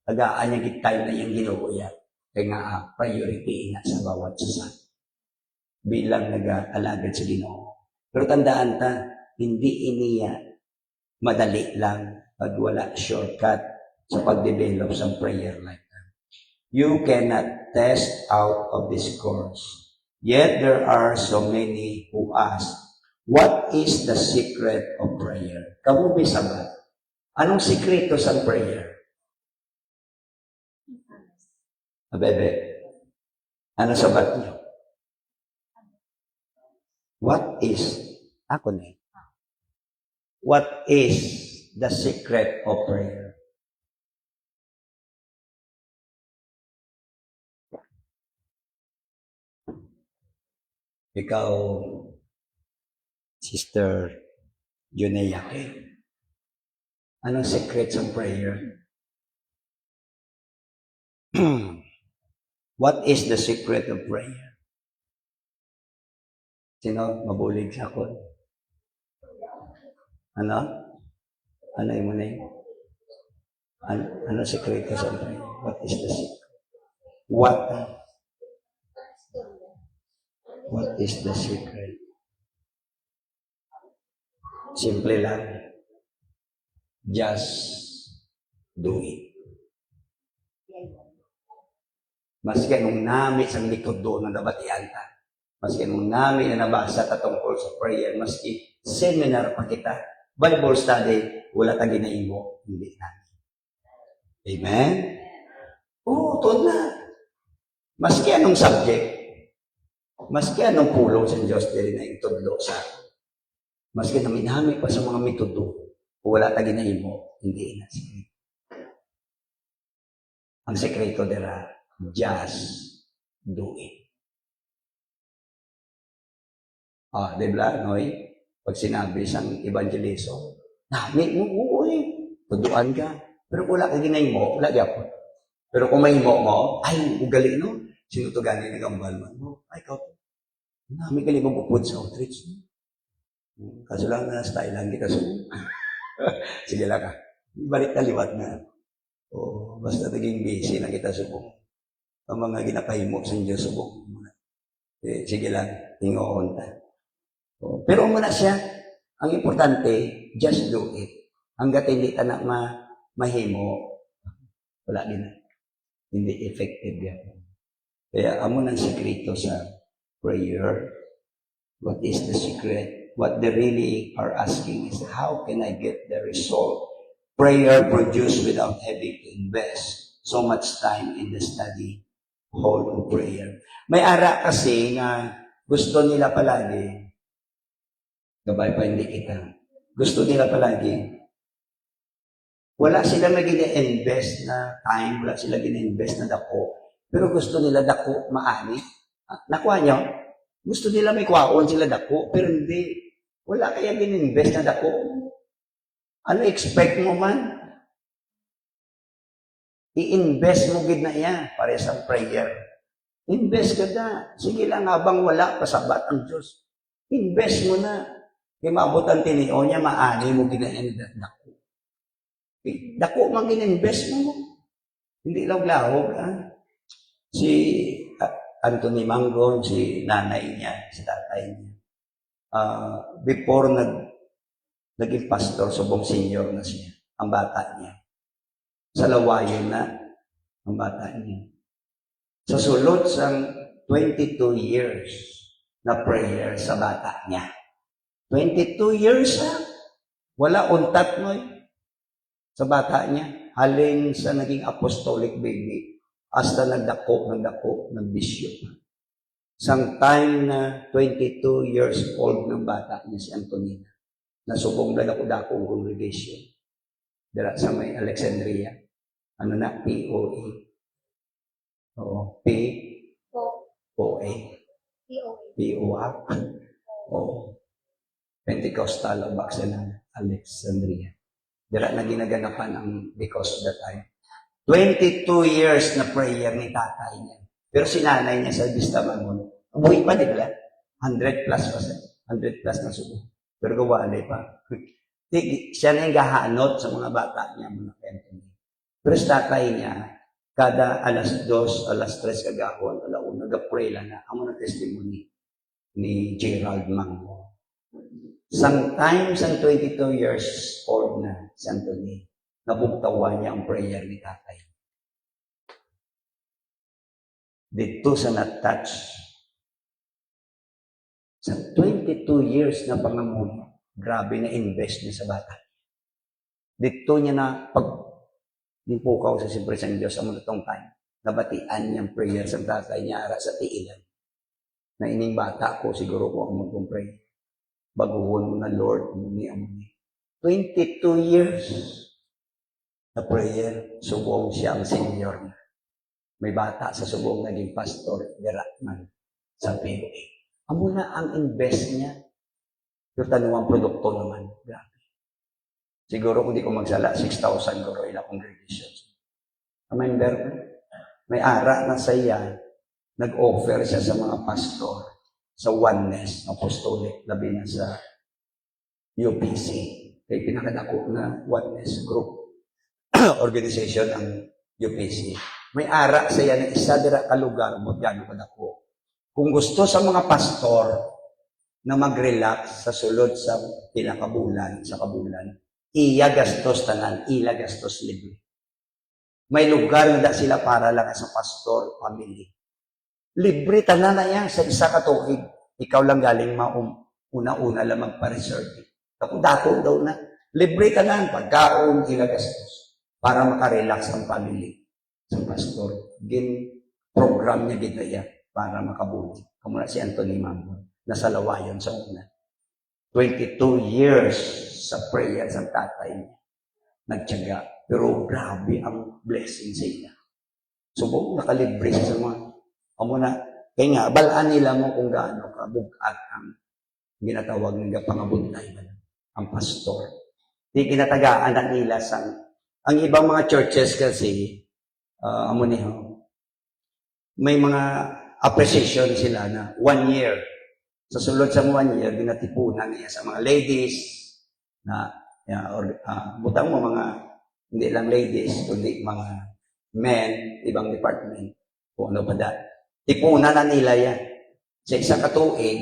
tagaan yung time na yung Ginoo yan. Kaya nga, priority na sa bawat isa. Bilang nag-alagad sa Ginoo. Pero tandaan ta, hindi iniya madali lang pag wala shortcut sa pag-develop sa prayer life. You cannot test out of this course. Yet there are so many who ask, what is the secret of prayer? Kamu may sabat. Anong sikreto sa prayer? Bebe, ano sabat niyo? What is, ako na what is the secret of prayer? Ikaw, Sister Junea, anong secret sa prayer? What is the secret of prayer? Sino mabulig sa ako? Ano? Ano yung muna yun? Ano sekreto sa prayer? What is the secret? What is the secret? Simple lang. Just do it. Maski anong nami sa likod doon na nabatian ka. Maski anong nami na nabasa ka tungkol sa prayer. Maski seminar pa kita. Bible study, wala ka ginaimo. Hindi na. Amen? Oo, ito na. Maski anong subject, maski anong pulong sa Diyos, dili na itudlo sa Maski naminami pa sa mga metodo, kung wala ta ginahimo, hindi na sikreto. Ang sekreto dira, just do it. Di ba, Noy? Pag sinabi isang evangelismo, nami mo, uy, tuduan ka. Pero kung wala ka ginahimo, wala gyapon. Pero kung may himo mo, ay, ugali, no? Sino to gani nagambal man mo? Ay, ikaw to. Nami ka libang upod sa outreach, no? Kaso lang na style lang, di kaso. Sige lang ka. Balik na liwat na. Basta naging busy na kita subong. Ang mga ginapahimo sa Diyos subong. Sige lang, tingoon ta. Pero muna siya, ang importante, just do it. Hanggat hindi ka na mahimo, wala din na. Hindi effective yan. Kaya amo ng sekreto sa prayer. What is the secret? What they really are asking is, how can I get the result? Prayer produced without having to invest so much time in the study hall of prayer. May ara kasi na gusto nila palagi, gabay pa hindi kita, gusto nila palagi, wala silang nag-invest na time, wala silang nag-invest na dako, pero gusto nila dako maani. Nakuha nyo? Gusto nila may kwaon sila dako, pero hindi. Wala kaya gininvest na dako. Ano expect mo man? I-invest mo gid na iya para sa prayer. Invest ka na. Sige lang habang wala, pasabat ang Diyos. Invest mo na. Kaya maabot ang tiniyo niya, maani mo gina-invest dako. Dako mang gininvest mo. Hindi lang lahog. Si Anthony Mangon, si nanay niya, si tatay niya. Before naging pastor, subong senior na siya, ang bata niya. Sa lawayon na, ang bata niya. Sa sulod sang 22 years na prayer sa bata niya. 22 years na, wala untat mo sa bata niya. Halin sa naging apostolic baby, hasta nagdako, nagbisyo. Sang time na 22 years old ng bata niya si Antonina, nasubong na dako-dakong congregation. Dira sa may Alexandria. Ano na? POA. Oo. POA. POA. Oo. Pentecostal of Alexandria. Dira na ginaganapan ang because of that time. 22 years na prayer ni tatay niya. Pero si nanay niya sa Bistamangon, umuwi pa din lang. 100 plus pa siya. 100 plus na subo. Pero gawalay pa. Siya na yung gahanot sa mga bata niya, mga Anthony. Pero sa tatay niya, kada alas 2, alas 3 kagahon, alauna, nag-pray lang na. Amo na testimony ni Gerald Mango. Sometime, sang 22 years old na si Anthony, nabugtawan niya ang prayer ni tatay. Dito sa na-touch. Sa 22 years na pangamuno, grabe na invest niya sa bata. Dito niya na pag-nipukaw sa siyempre sa Diyos sa munatong time, nabatian niyang prayer sa tatay niya ara sa tiilan. Na ining bata ko, siguro ko ang mag-pray. Baguhon mo na Lord, amuni. 22 years na prayer, subong siya ang senior na. May bata sa subong naging pastor, Geratman, sa POA. Amo na ang invest niya. Yung tanong ang produkto naman. Grabe. Siguro kung di ko magsala, 6,000 guro ila congregations. Remember, may ara na sa iya, nag-offer siya sa mga pastor sa oneness, apostolic, labi na sa UPC. Kaya pinakadako na oneness group organization ang UPC. May ara sa iya na isa dira ka lugar mo diyan kadako. Kung gusto sa mga pastor na mag-relax sa sulod sa pila ka bulan, sa kabulan, iya gastos tanan, ila gastos libre. May lugar na sila para lang sa pastor, family. Libre tanan na yan sa isa ka tuig. Ikaw lang galing una-una lang magpa-reserve. Kapag dako daw na, libre tanan, pagkaon, ila gastos. Para makarelax ang family. Sa pastor, program niya ginaya para makabuti. Kamuna si Anthony Mango, nasa lawayon sa una. 22 years sa prayer sa tatay niya. Nagtiyaga. Pero grabe ang blessing sa iya. Subok nakalibre siya sa mga. Amo na, kaya nga, balaan nila mo kung gaano ka bukat ang ginatawag ng pangabuntay ang pastor. Di kinatagaan na nila sa ang ibang mga churches kasi amo niyo may mga appreciation sila na 1 year. Sa sulod sa 1 year, ginatipunan niya sa mga ladies na butang mo mga hindi lang ladies, kundi mga men, ibang department, kung ano pa da. Tipunan na nila yan. Sa isa katuig,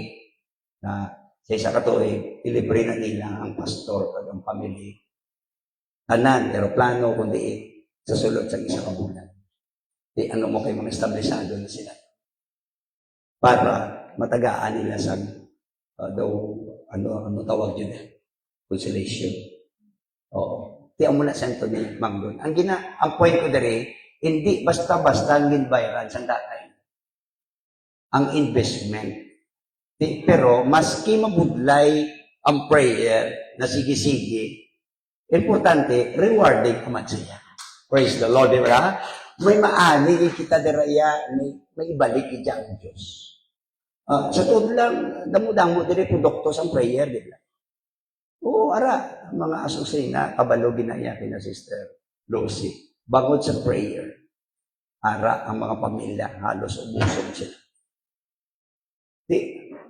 ilibre na nila ang pastor at ang pamilya. Tanan, aeroplano, kundi sa sulod sa isang kabulan. Di ano mo kayo mga establisado na sila. Para matagaan nila sa ano tawag yun consolation. Oo. Tiyan mo na Santo ni Manggon. Ang point ko dere, hindi basta-basta ang ginbayaran sa datay. Ang investment. Pero maski mabudlay ang prayer na sige-sige, importante, rewarding naman siya. Praise the Lord, di ba? May maani kita deraya, may ibalik kita ang Diyos. Sa todo lang, damo-damo dire produkto sa prayer, di ba? Oo, ara, mga asosay na kabalo ginaya kina Sister Lucy. Bangod sa prayer, ara ang mga pamilya, halos ubusog sila.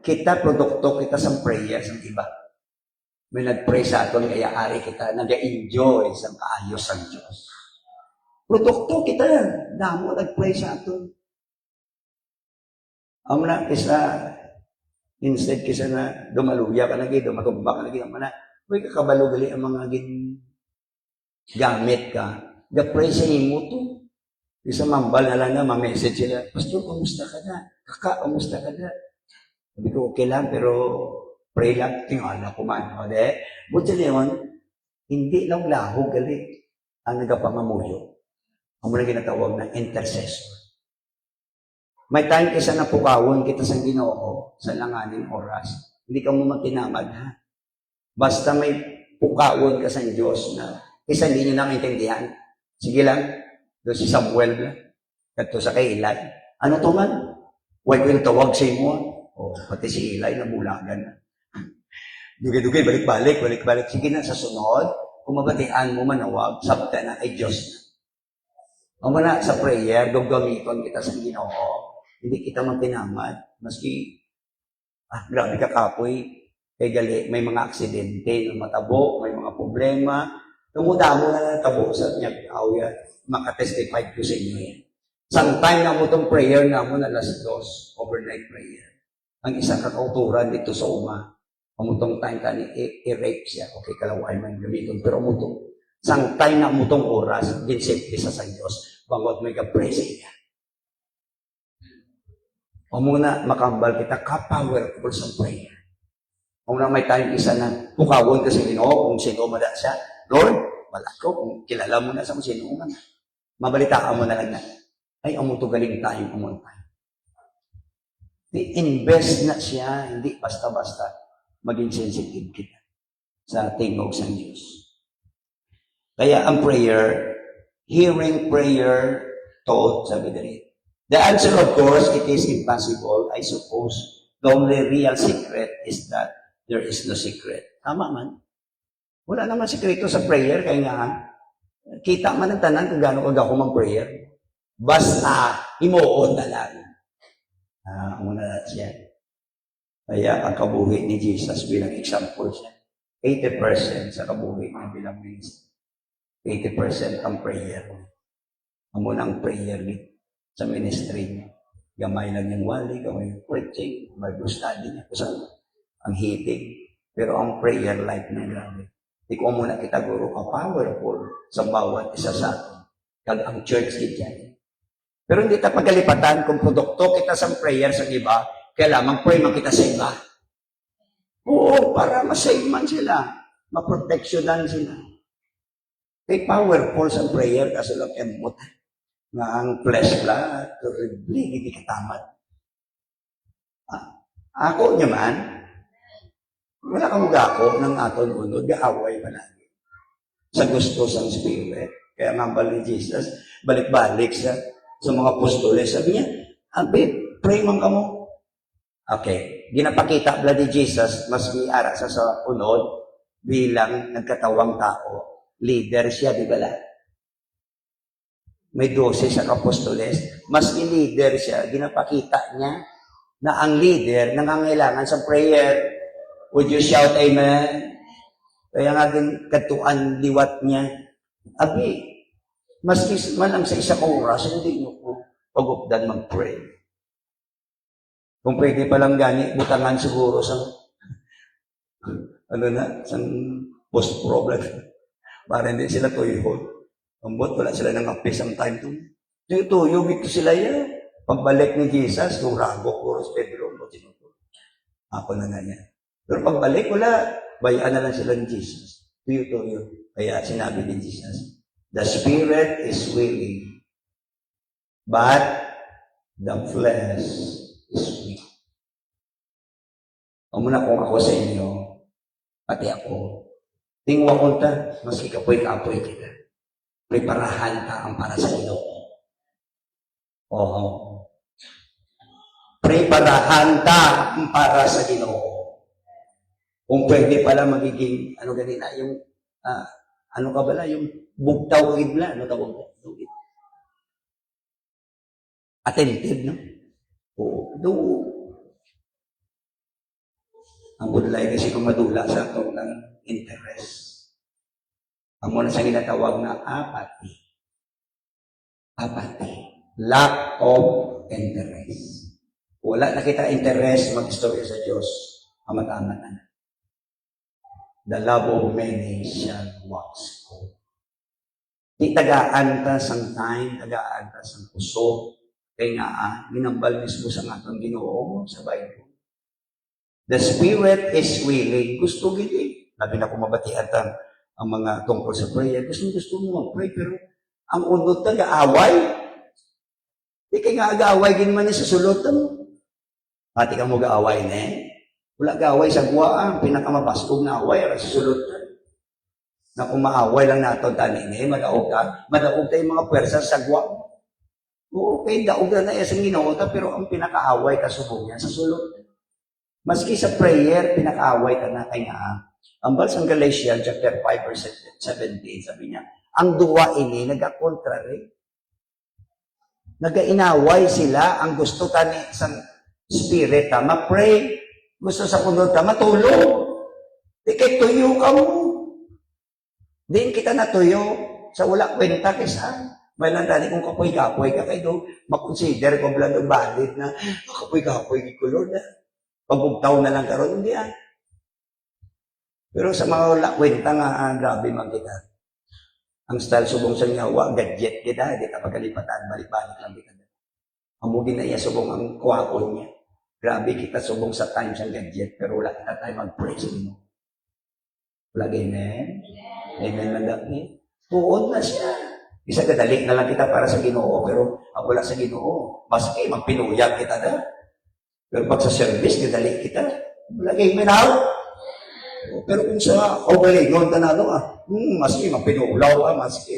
Kita, produkto kita sa prayer sa iba. May nag-pray sa aton, kaya ari kita, nag-enjoy sa kaayos ang Diyos. Produkto kita, damo nag-pray sa aton. Ang na, instead kisa na dumaluya ka lagi, dumatumba ka lagi, na, may kakabalo gali ang mga gamit ka. Ga-pray sa imo to. Isa mambal na lang na, ma-message sila, Pastor, kamusta ka na? Kaka, kamusta ka na? Sabi ko, okay lang, pero pray lang, tingala ko man. O de, buti leon, hindi lang lahog gali ang nagapangamuyo. Ang mga ginatawag na intercessor. May time kisa na pukawon kita sa Ginoo sa langaning oras. Hindi ka mo matinamad, ha? Basta may pukawon ka sa Diyos na isa hindi nyo naintindihan. Sige lang, doon si Samuel na, kato sa kay Eli. Ano to man? Huwag ko yung tawag sa imo. O, pati si Eli na bulagan na. Dugay-dugay, balik-balik. Sige na, sa sunod, kung mabatian mo manawag, sabta na ay Diyos na. O na, sa prayer, gagamiton kita sa Ginoo. Hindi kita matinamad. Maski, grabe ka kapoy. Kay gali, may mga aksidente, matabo, may mga problema. Tumudamo na natabo sa niya, makatestify ko sa inyo yan. Sometime na mo itong prayer na mo na alas 2, overnight prayer. Ang isang kakauturan dito sa amutong time ka ni i-rape siya. Okay, kalaway man gamiton. Pero amutong, sometime na amutong oras, ginsipti sa Diyos, bangot may ka-pray sa iya. O muna, makambal kita, ka-powerful sa prayer. Kung na may time isa na pukawon ka sa Ginoo, kung sino mada siya, Lord, wala ko, kung kilala mo na sa sino man. Mabalitaan mo na lang na, ay, amuto galing tayo, amuto tayo. Invest na siya, hindi basta-basta maging sensitive kita sa tingog sa Diyos. Kaya ang prayer, hearing prayer taught, sabi dali. The answer, of course, it is impossible, I suppose. The only real secret is that there is no secret. Tama man. Wala naman sikreto sa prayer, kaya nga, kita man ang tanan kung gano'n kag ako mag-prayer. Basta, imuon na lang. Muna na siya. Kaya ang kabuhi ni Jesus bilang example siya. 80% sa kabuhi niya bilang minister. 80% ang prayer. Amo na ang prayer niya sa ministry niya. Gamay lang yung wali, gamay yung preaching, Bible study niya. Kasi ang hitig. Pero ang prayer life niya, grabe. Di ko muna kita guro ka powerful sa bawat isa sa atin. Kag ang church kita. Pero hindi ta pagalipatan kung produkto kita sa prayer sa iba, kailangan pray man kita sa iba. Oo, para masave man sila. Maproteksyonan sila. Kay powerful sa prayer kasi lang emot nga ang flesh la, terribly, hindi katamad. Ako naman, Wala kang gako ng aton unod, gaaway palagi. Sa gusto sang Spirit. Kaya nga ni Jesus, balik-balik sa mga apostoles. Sabi niya, Abi, pray man ka mo. Okay. Ginapakita bla ni Jesus, mas ara sa unod bilang nagkatawang tao. Leader siya, di ba la? May 12 sa apostoles. Mas leader siya, ginapakita niya na ang leader nangangailangan sa prayer. Would you shout amen? Kaya nga din katuan liwat niya. Abi, maski man ang sa isang oras, hindi nyo po pag-updan mag-pray. Kung pwede palang gani, butangan siguro sa sa post-problem. Para hindi sila tuyod. Ambot, wala sila nang apis ang time to. Tuyod ito sila yan. Pagbalik ni Jesus, nung rago, puros Pedro, ako na nga yan. Pero pagbalik, wala. Bayaan na lang sila ni Jesus. Tuyod. Kaya sinabi ni Jesus, the spirit is willing, but the flesh is weak. Ang muna kung ako sa inyo, pati ako, tingwa ko ta, maski kapoy-kapoy kita. Preparahan ka ang para sa Ginoo. Oo. Preparahan ka ang para sa Ginoo. Kung pwede pala magiging, ganina, yung, ano ka bala, yung bugtaw ibla, ano tawag na? Attentive, no? Oo. Ang budlay kasi kung madula sa itong ng interest. Ang muna sa ginatawag na apathy. Lack of interest. Wala na kita interest mag-istorya sa Diyos. Amat-amat na. The love of many shall wax cold. Di tagaan ta sang time, tagaan ta sang puso. Kaya nga, ginambal mismo sa atong Ginoo sa Bible. The Spirit is willing. Gusto gini. Labi na kumabatian ta ang mga tungkol sa prayer. Gusto mo mag-pray, pero ang unod na gaaway. Di kay nga gaaway gin man sa sulot mo. Pati ka mo gaaway na Wala gaaway sa guwaan, pinakamabaskog na away, sa sulot na kung maaway lang nato tani madaog tayo mga pwersa sa guwa. Oo, okay, daog na sa Ginoo pero ang pinakaaway kasubong yan sa sulot. Maski sa prayer, pinakaaway ka na kay nga. Ang balasang Galatians chapter 5 verse 17, sabi niya, ang duwa ini nagka-contrary. Nagainaway sila, ang gusto tani sa spirit, ma-pray. Gusto sa kunod ka, matulog. Di kay tuyo ka mo. Di kita natuyo sa wala kwenta kaysa. May lang tani kung kapoy-kapoy ka kayo, makonsider ko blang valid na kapoy-kapoy ko Lord na. Pagugtaw na lang karon hindi Pero sa mga wala kwenta nga, grabe man kita. Ang style subong sa nyawa, gadget kita, di ka pagkalipatan, balik-balik lang kita. Ang mugin na iya subong ang kuwakon niya. Grabe kita subong sa time sa gadget, pero wala kita tayo mag-pray sa Ginoo. Wala, amen? Amen lang dati. Tuon na siya. Isa kadali na lang kita para sa Ginoo, pero wala sa Ginoo. Maski magpinuyag kita na. Pero pag sa service, kadali kita. Wala, amen now? Pero kung sa overlagon ka na maski magpinulaw ka, maski,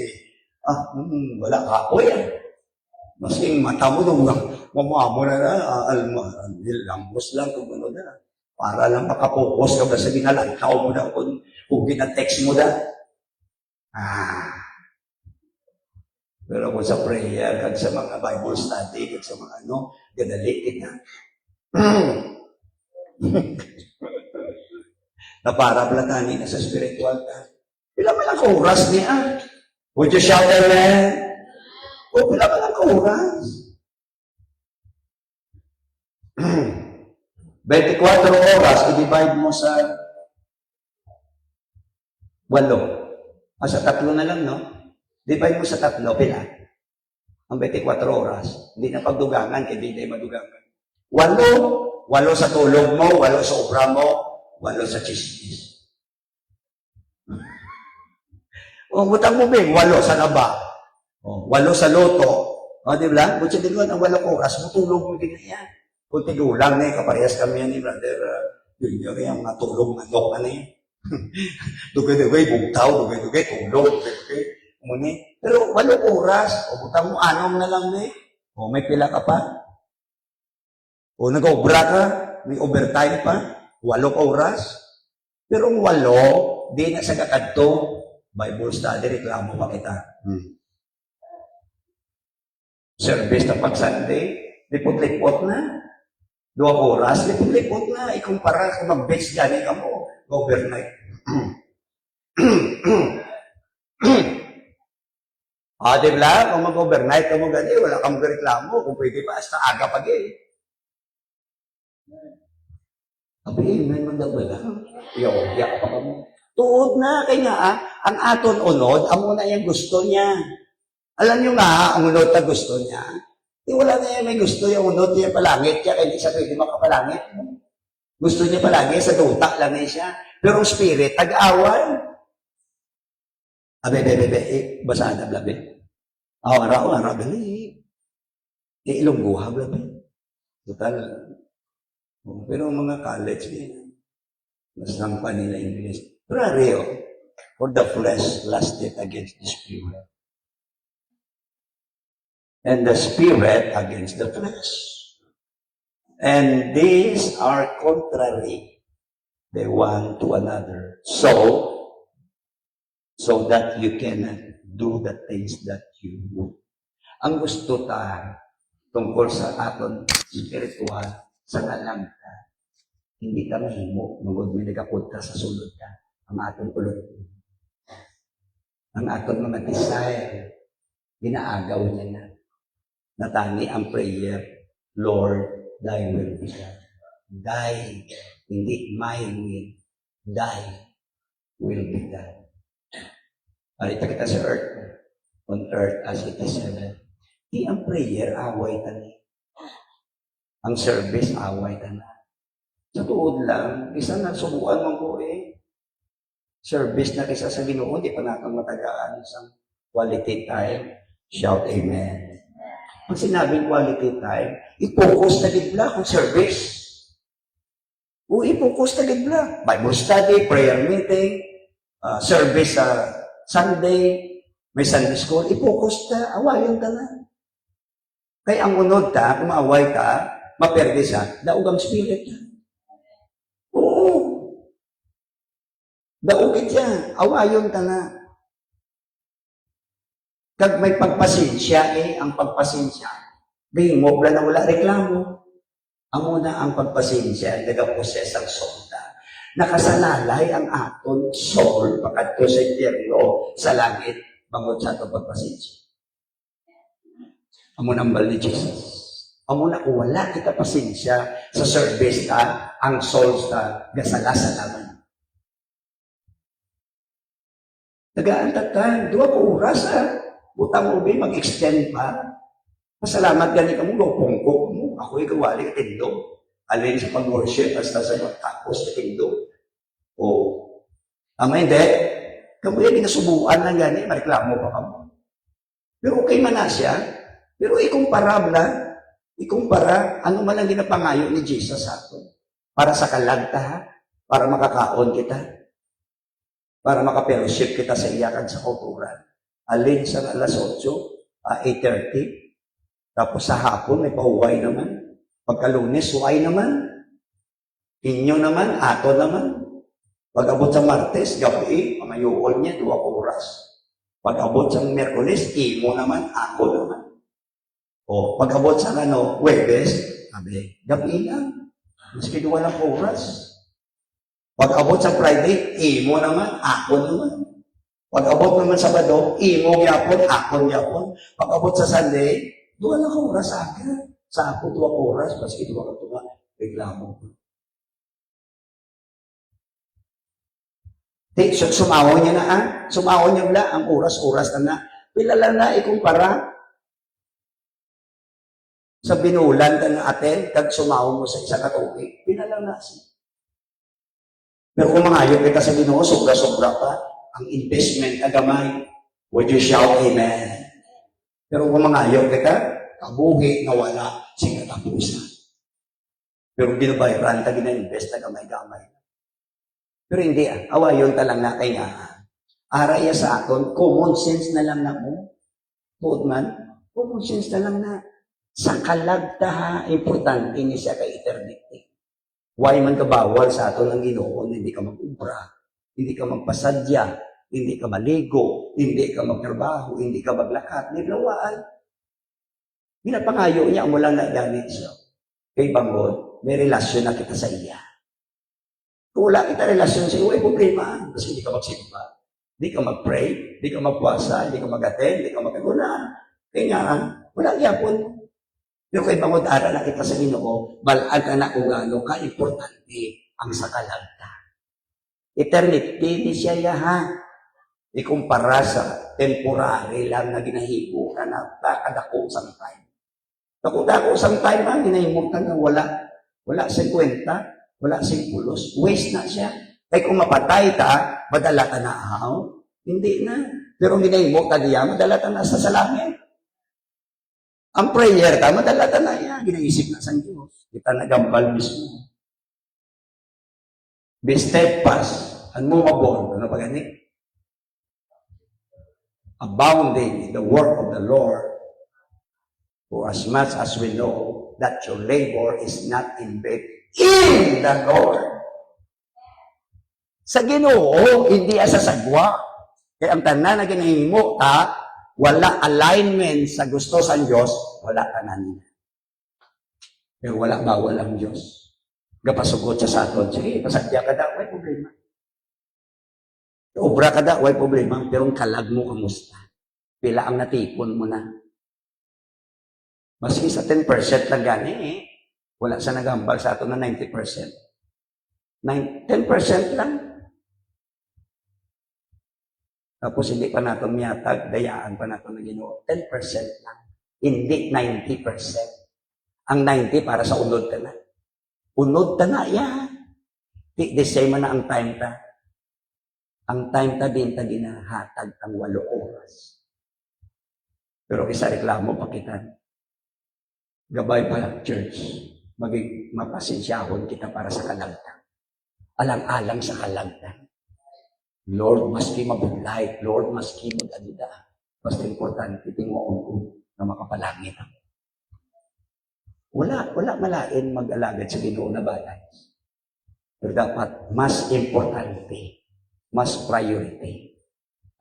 wala ka ako yan. Maski mata mo nung mamamo na lambos lang kung ano na. Para lang makapokus ka ba sa ginalantaw mo na kung ginatext mo na. Pero kung sa prayer, kag sa mga Bible study, kag sa mga gadali kita. Na para platani na sa spiritual ka. Pila man ang oras niya. Would you shout amen? O pila man ang oras? 24 oras, i-divide mo sa 8. Sa 3 na lang, no? Divide mo sa 3, pila? Ang 24 oras. Hindi na pagdugangan, hindi na madugangan. 8 sa tulog mo, 8 sa obra mo, 8 sa chismis. Butang mo ba, 8 sa laba. 8 sa loto. Di ba? Kung siya din ang 8 oras, matulog mo din na yan. Kung tigulang na, kaparehas kami yan ni Brother Yun yung kaya mga tulong manok, ano eh. Dugay-dugay, bugtaw, dugay-dugay, tulong, dugay-dugay. Muni. Pero 8 oras, o butang mo 6 na lang eh. O may pila ka pa. O nag-obra ka, may overtime pa, 8 oras. Pero ang 8, di na sa kakadto, Bible study, reklamo pa kita. Service na pag Sunday, lipot-lipot na. 2 oras, lipot-lipot na. Ikumpara kung mag-beach gani ka mo, overnight. Di ba? Kung mag-overnight ka mo gani, wala kang reklamo. Kung pwede pa, hasta aga pa gani. Abi, may magdabala. Iyak pa ka mo. Tuod na, kaya nga, ang aton unod, amo na yung gusto niya. Alam nyo nga, ang unod na gusto niya, wala na yan may gusto yung unod niya palangit, kaya hindi siya pwede makapalangit. Gusto niya palagi, sa duta lang siya. Pero ang spirit, tag-away. Basa na, blabi. Araw, dali. Ilong buha, blabi. Total. Pero mga college, mas nampa nila English. Pero for the flesh lusted against the spirit. And the spirit against the flesh. And these are contrary, the one to another. So that you cannot do the things that you do. Ang gusto ta, tungkol sa aton spiritual, sa ngalang ta, hindi ka mahimo, magod may nagapunta sa sulod ka, ang aton ulod. Ang aton mga desire, ginaagaw niya na. Natani ang prayer, Lord, thy will be done. Thy, hindi my will, thy will be done. Alita kita sa earth, on earth as it is heaven. Di ang prayer, away tani. Ang service, away tani. Sa tuod lang, isa na subukan mo ko service na kisa sa Ginoo, di pa nakang matagaan isang quality time. Shout amen. Pag sinabing quality time, i-focus na gidla kung service. O i-focus na gidla. Bible study, prayer meeting, service sa Sunday, may Sunday school, i-focus na, awayon ka na. Kaya ang unod ta, kung maaway ka, maperde sa, daog ang spirit. Oo. Daugit yan, awayon ka na. Kag may pagpasensya, ang pagpasensya, bihimo, na wala reklamo. Ang una, ang pagpasensya, nagaposes ang sonda. Nakasalalay ang aton soul, pagkatko sa impyerno, sa langit, bangod sa atong pagpasensya. Amo nambal ni Jesus. Amo na kung wala kita pasensya sa service ka, ang soul ka, gasala-sa naman. Nagaantat ka, 2 oras Butang mo mag-extend pa. Masalamat gani ka mo, lopongkok mo. Ako'y gawali ka tindog. Alin sa pag-worship, hasta sa pagtapos ka tindog. O, tama hindi. Kamu yan, inasubuan lang gani, mareklamo pa ka mo. Pero okay man na siya. Pero ikumpara, ano man ang ginapangayo ni Jesus sa atin. Para sa kalagta, para makakaon kita. Para makapellowship kita sa iyakan sa kulturan. Alin sa alas 8, 8:30. Tapos sa hapon, may pauway naman. Pagka-Lunes, suway naman. Inyo naman, ato naman. Pag-abot sa Martes, gabi, pamayuol niya, 2 oras. Pag-abot sa Miyerkules, imo naman, ako naman. O, pag-abot sa Huwebes, gabi lang. Maski 2 oras. Pag-abot sa Friday, imo naman, ako naman. Pag-abot naman sa Sabado, imo gyapon, ako gyapon. Pag-abot sa Sunday, 2 oras aga. Sa ako 2 oras, maski 2 ka reklamo. Sumawaw niya na Sumawaw niya bla, ang oras-oras na. Pilala na ikumpara sa binulan ka na aten, kag sumawaw mo sa isa katuig. Pilala na siya. Pero kung mangayog kita sa Ginoo, sobra-sobra pa. Ang investment na gamay. Would you shout amen? Pero kung mangayog kita, kabuhi na wala, sige tapusan. Pero ginabayaran ta gina-invest na gamay-gamay. Pero hindi awayon ta lang na kay nga. Araya sa aton, common sense na lang na mo. Buod man, common sense na lang na sa kalagta ha, importante ni siya kay eternity. Why man ka bawal sa aton ang Ginoo, hindi ka mag-ubra, hindi ka magpasadya, hindi ka maligo, hindi ka magtrabaho, hindi ka maglakad, hindi lawaan. Ginapangayo niya mo lang na ganit siya. Kay Bangod, may relasyon na kita sa iya. Kung wala kita relasyon sa iyo, ay problema. Kasi hindi ka magsimba, hindi ka mag-pray, hindi ka magpuasa, hindi ka mag-attend, hindi ka mag-agunan. Kaya wala yapon. Pero kay Bangod, ara na kita sa Ginoo, balaan ka na kung gaano ka-importante ang sakalagta. Eternity, di siya ha. Ikumpara sa temporary lang na ginahibo na nakadako sang time. Dako sang time na ginahimutan na wala 50, wala 50, waste na siya. Kaya kung mapatay ta, madala ka na ahaw. Hindi na. Pero ginahimutan niya, madala ka na sa salamin. Ang prayer ta, madala ka na yan. Ginaisip na sa Diyos. Kita nagambal mismo. Be steadfast and movable. Ano pa gani? Abounding in the work of the Lord. For as much as we know that your labor is not in vain in the Lord. Sa Ginoo, hindi sa sagwa. Kaya ang tanan na ginahimo ta, wala alignment sa gusto sa Diyos, wala ka na nila. Pero wala bawal ang Diyos. Gapasugot siya sa aton. Sige, pasadya ka daw, may problema. Obra ka daw, may problema. Pero ang kalag mo, kamusta? Pila ang natipon mo na. Maski sa 10% lang gani wala sa nagambal sa ato na 90%. 10% lang. Tapos hindi pa nato miyatag, dayaan pa nato na Ginoo. 10% lang. Hindi 90%. Ang 90 para sa unod ta na. Unod ta na yan. Di the same na ang time ta. Ang time ta din ta ginahatag ang 8 oras. Pero isa reklamo pakitan. Gabay pa, church. Maging mapasensyahon kita para sa kalagtang. Alang-alang sa kalagtang. Lord, maski mabudlay. Lord, maski mag-adida. Basta importante, tingoon ko na makapalangit ako. Wala malain mag-alagad sa Ginoo na balay. Pero dapat, mas importante, mas priority,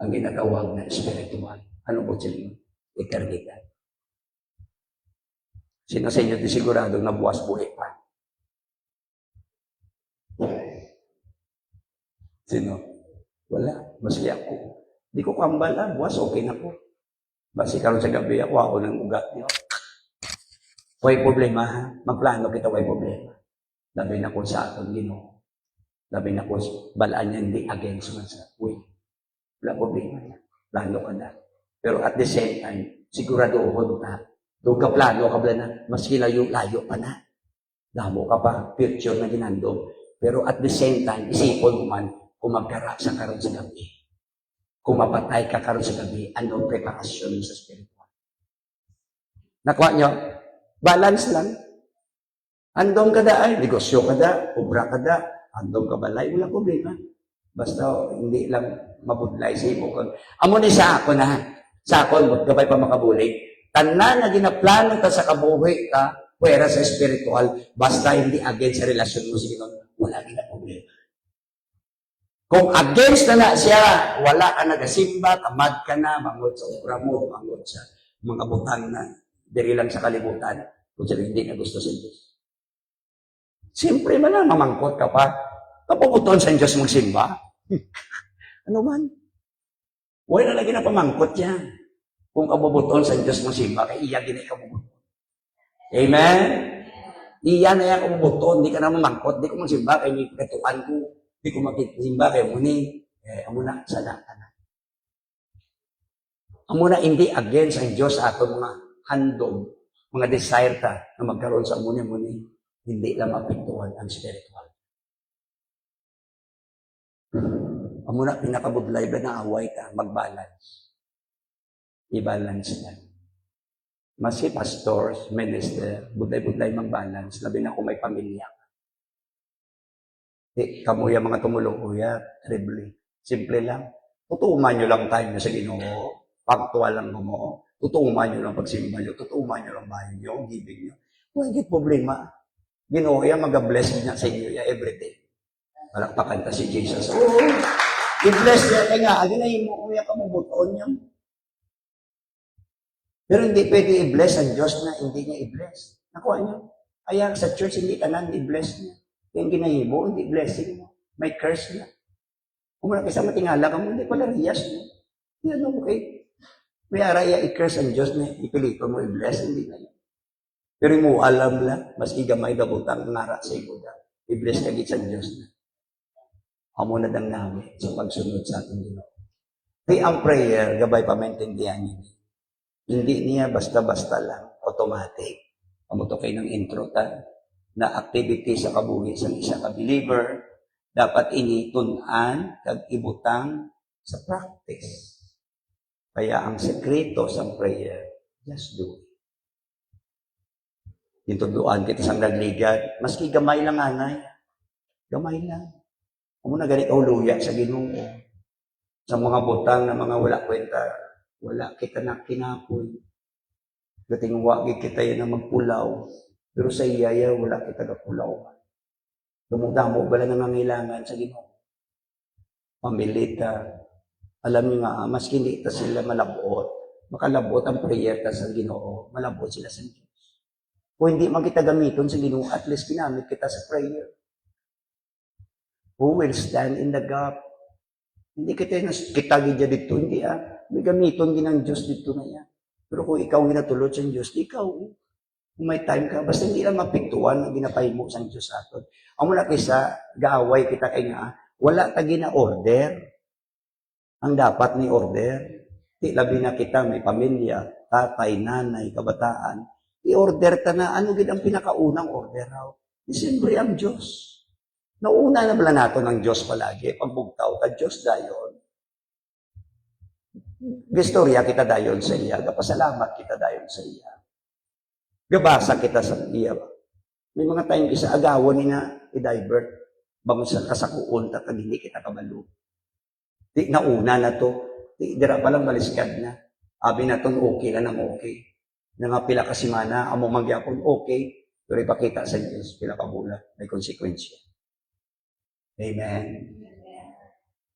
ang ginagawang na spiritual. Ano po sila? Eternidad. Sino sa inyo di siguradong nabuwas buhay pa? Sino? Wala. Maski ako. Di ko kambala. Buwas, okay na po. Basi karon sa gabi ako ng ugat niyo. Huwag problema ha. Magplano kita, huwag problema. Labi na ko sa aton Ginoo. Labi na ko balaan niya hindi against man sa way. Wala problema niya. Plano ka na. Pero at the same time, siguraduhon ta. Doon ka plano ka ba na, maski layo pa na. Damo ka pa, future na ginandong. Pero at the same time, isipon mo man, kung magkara sa karon sa gabi. Kung mapatay ka karon sa gabi, anong preparasyon sa spiritual? Nakuha nyo? Balance lang. Andong ka da ay, negosyo ka da, obra ka da, andong ka balay, wala problema. Basta hindi lang mabudlay sa imo. Amo ni sa ako na, sa ako, gabay pa makabulig. Tanan na ginaplano ta sa kabuhi ka, pwera sa spiritual, basta hindi against sa relasyon mo sa Ginoo, wala na problema. Kung against na siya, wala ka nagasimba, tamad ka na, mangod sa obra mo, mangod sa mga butang na diri lang sa kalibutan, kung sila hindi na gusto sa Diyos. Siyempre man na, mamangkot ka pa. Kapuputon sa Diyos magsimba. Ano man? Wala na lagi na pamangkot yan. Kung kabubuton sa Diyos magsimba, kaya iya gina kabubuton. Amen? Iya na yan kabubuton, di ka na mamangkot, di ko magsimba, kaya may katuan ko, di ko magsimba, kaya muni, amo na, sada ka na. Amo na, hindi against ang Diyos sa ato mga handog, mga desire ta na magkaroon sa muni-muni, hindi lang mapintuan ang spiritual. Amo na, pinakabudlay ba na away ka, mag-balance. I-balance yan. Maski pastors, minister, budlay-budlay mang balance, labi na kung may pamilya. Kamu yung mga tumulong, kuya, terribly. Simple lang. Tutuman nyo lang time nyo sa Ginoo. Pagtuwa lang mo. Tutuman nyo lang pagsimba nyo. Tutuman nyo lang bahay nyo, giving nyo. Kung hindi problema, Ginoo yan, mag-bless niya sa inyo yan everyday. Palakpakan ta si Jesus. Oo. I-bless niya. Kaya nga, aginayin mo, kuya, kamubuton niya. Pero hindi pwede i-bless ang Diyos na hindi niya i-bless. Nakuha niyo? Kaya sa church, hindi tanan i-bless niya. Yung ginahimo, hindi blessing mo. May curse niya. Kung wala kasi matingala ka mo, hindi pala riyas niya. Yan okay. May araya i-curse ang Diyos na ipilito mo i-bless, hindi na yun. Pero mo alam lang, mas igamay gabutang ngara sa iguda. I-bless ka sa Diyos na. Amo na dang namin sa pagsunod sa ating Ginoo. Kaya ang prayer, gabay pa maintindihan niya. Hindi niya basta-basta lang, automatic. Amo to kayo ng intro na activity sa kabuhi sa isa ka believer, dapat initunan kag ibutang sa practice. Kaya ang sekreto sa prayer, just do it. Tintuduan kita sa nagligad, maski gamay lang anay. Gamay lang. Kung na ganit o luya sa Ginoo. Sa mga butang na mga wala kwenta, wala kita na kinapoy. Gating wagi kita yan na magpulaw. Pero sa iyaya, wala kita kapulaw. Dumudamo ba na nangangailangan sa Ginoo? Pamilita. Alam niyo nga, mas hindi ta sila malabot. Makalabot ang prayer ta sa Ginoo. Malabot sila sa Diyos. Kung hindi man kita gamiton sa Ginoo, at least ginamit kita sa prayer. Who will stand in the gap? Hindi kita gidya dito, hindi May gamiton ginang Diyos dito na yan. Pero kung ikaw ginatulot sa Diyos, ikaw, kung may time ka, basta hindi lang mapiktuan ang ginapay mo sa Diyos aton. Ang mula kaysa, gaaway kita kay nga, wala ta gina-order. Ang dapat ni order. Di labi na kita, may pamilya, tatay, nanay, kabataan. I-order ta na, ano gid ang pinakaunang order raw? Siyempre ang Diyos. Nauna na bala nato ng Diyos palagi, pagbugtaw ta Diyos dayon. Gistorya kita dayon sa iya, gapasalamat kita dayon sa iya. Gabasa kita sa iya. May mga time isa agawon ni na i-divert. Bangon sa kasakuon ta kag hindi kita kabalo. Di nauna na to. Di dira pa lang baliskad na. Abi na ton okay na nang okay. Nga pila ka semana amo magyapon okay. Pero ipakita sa Diyos pila ka bula may konsekwensya. Amen.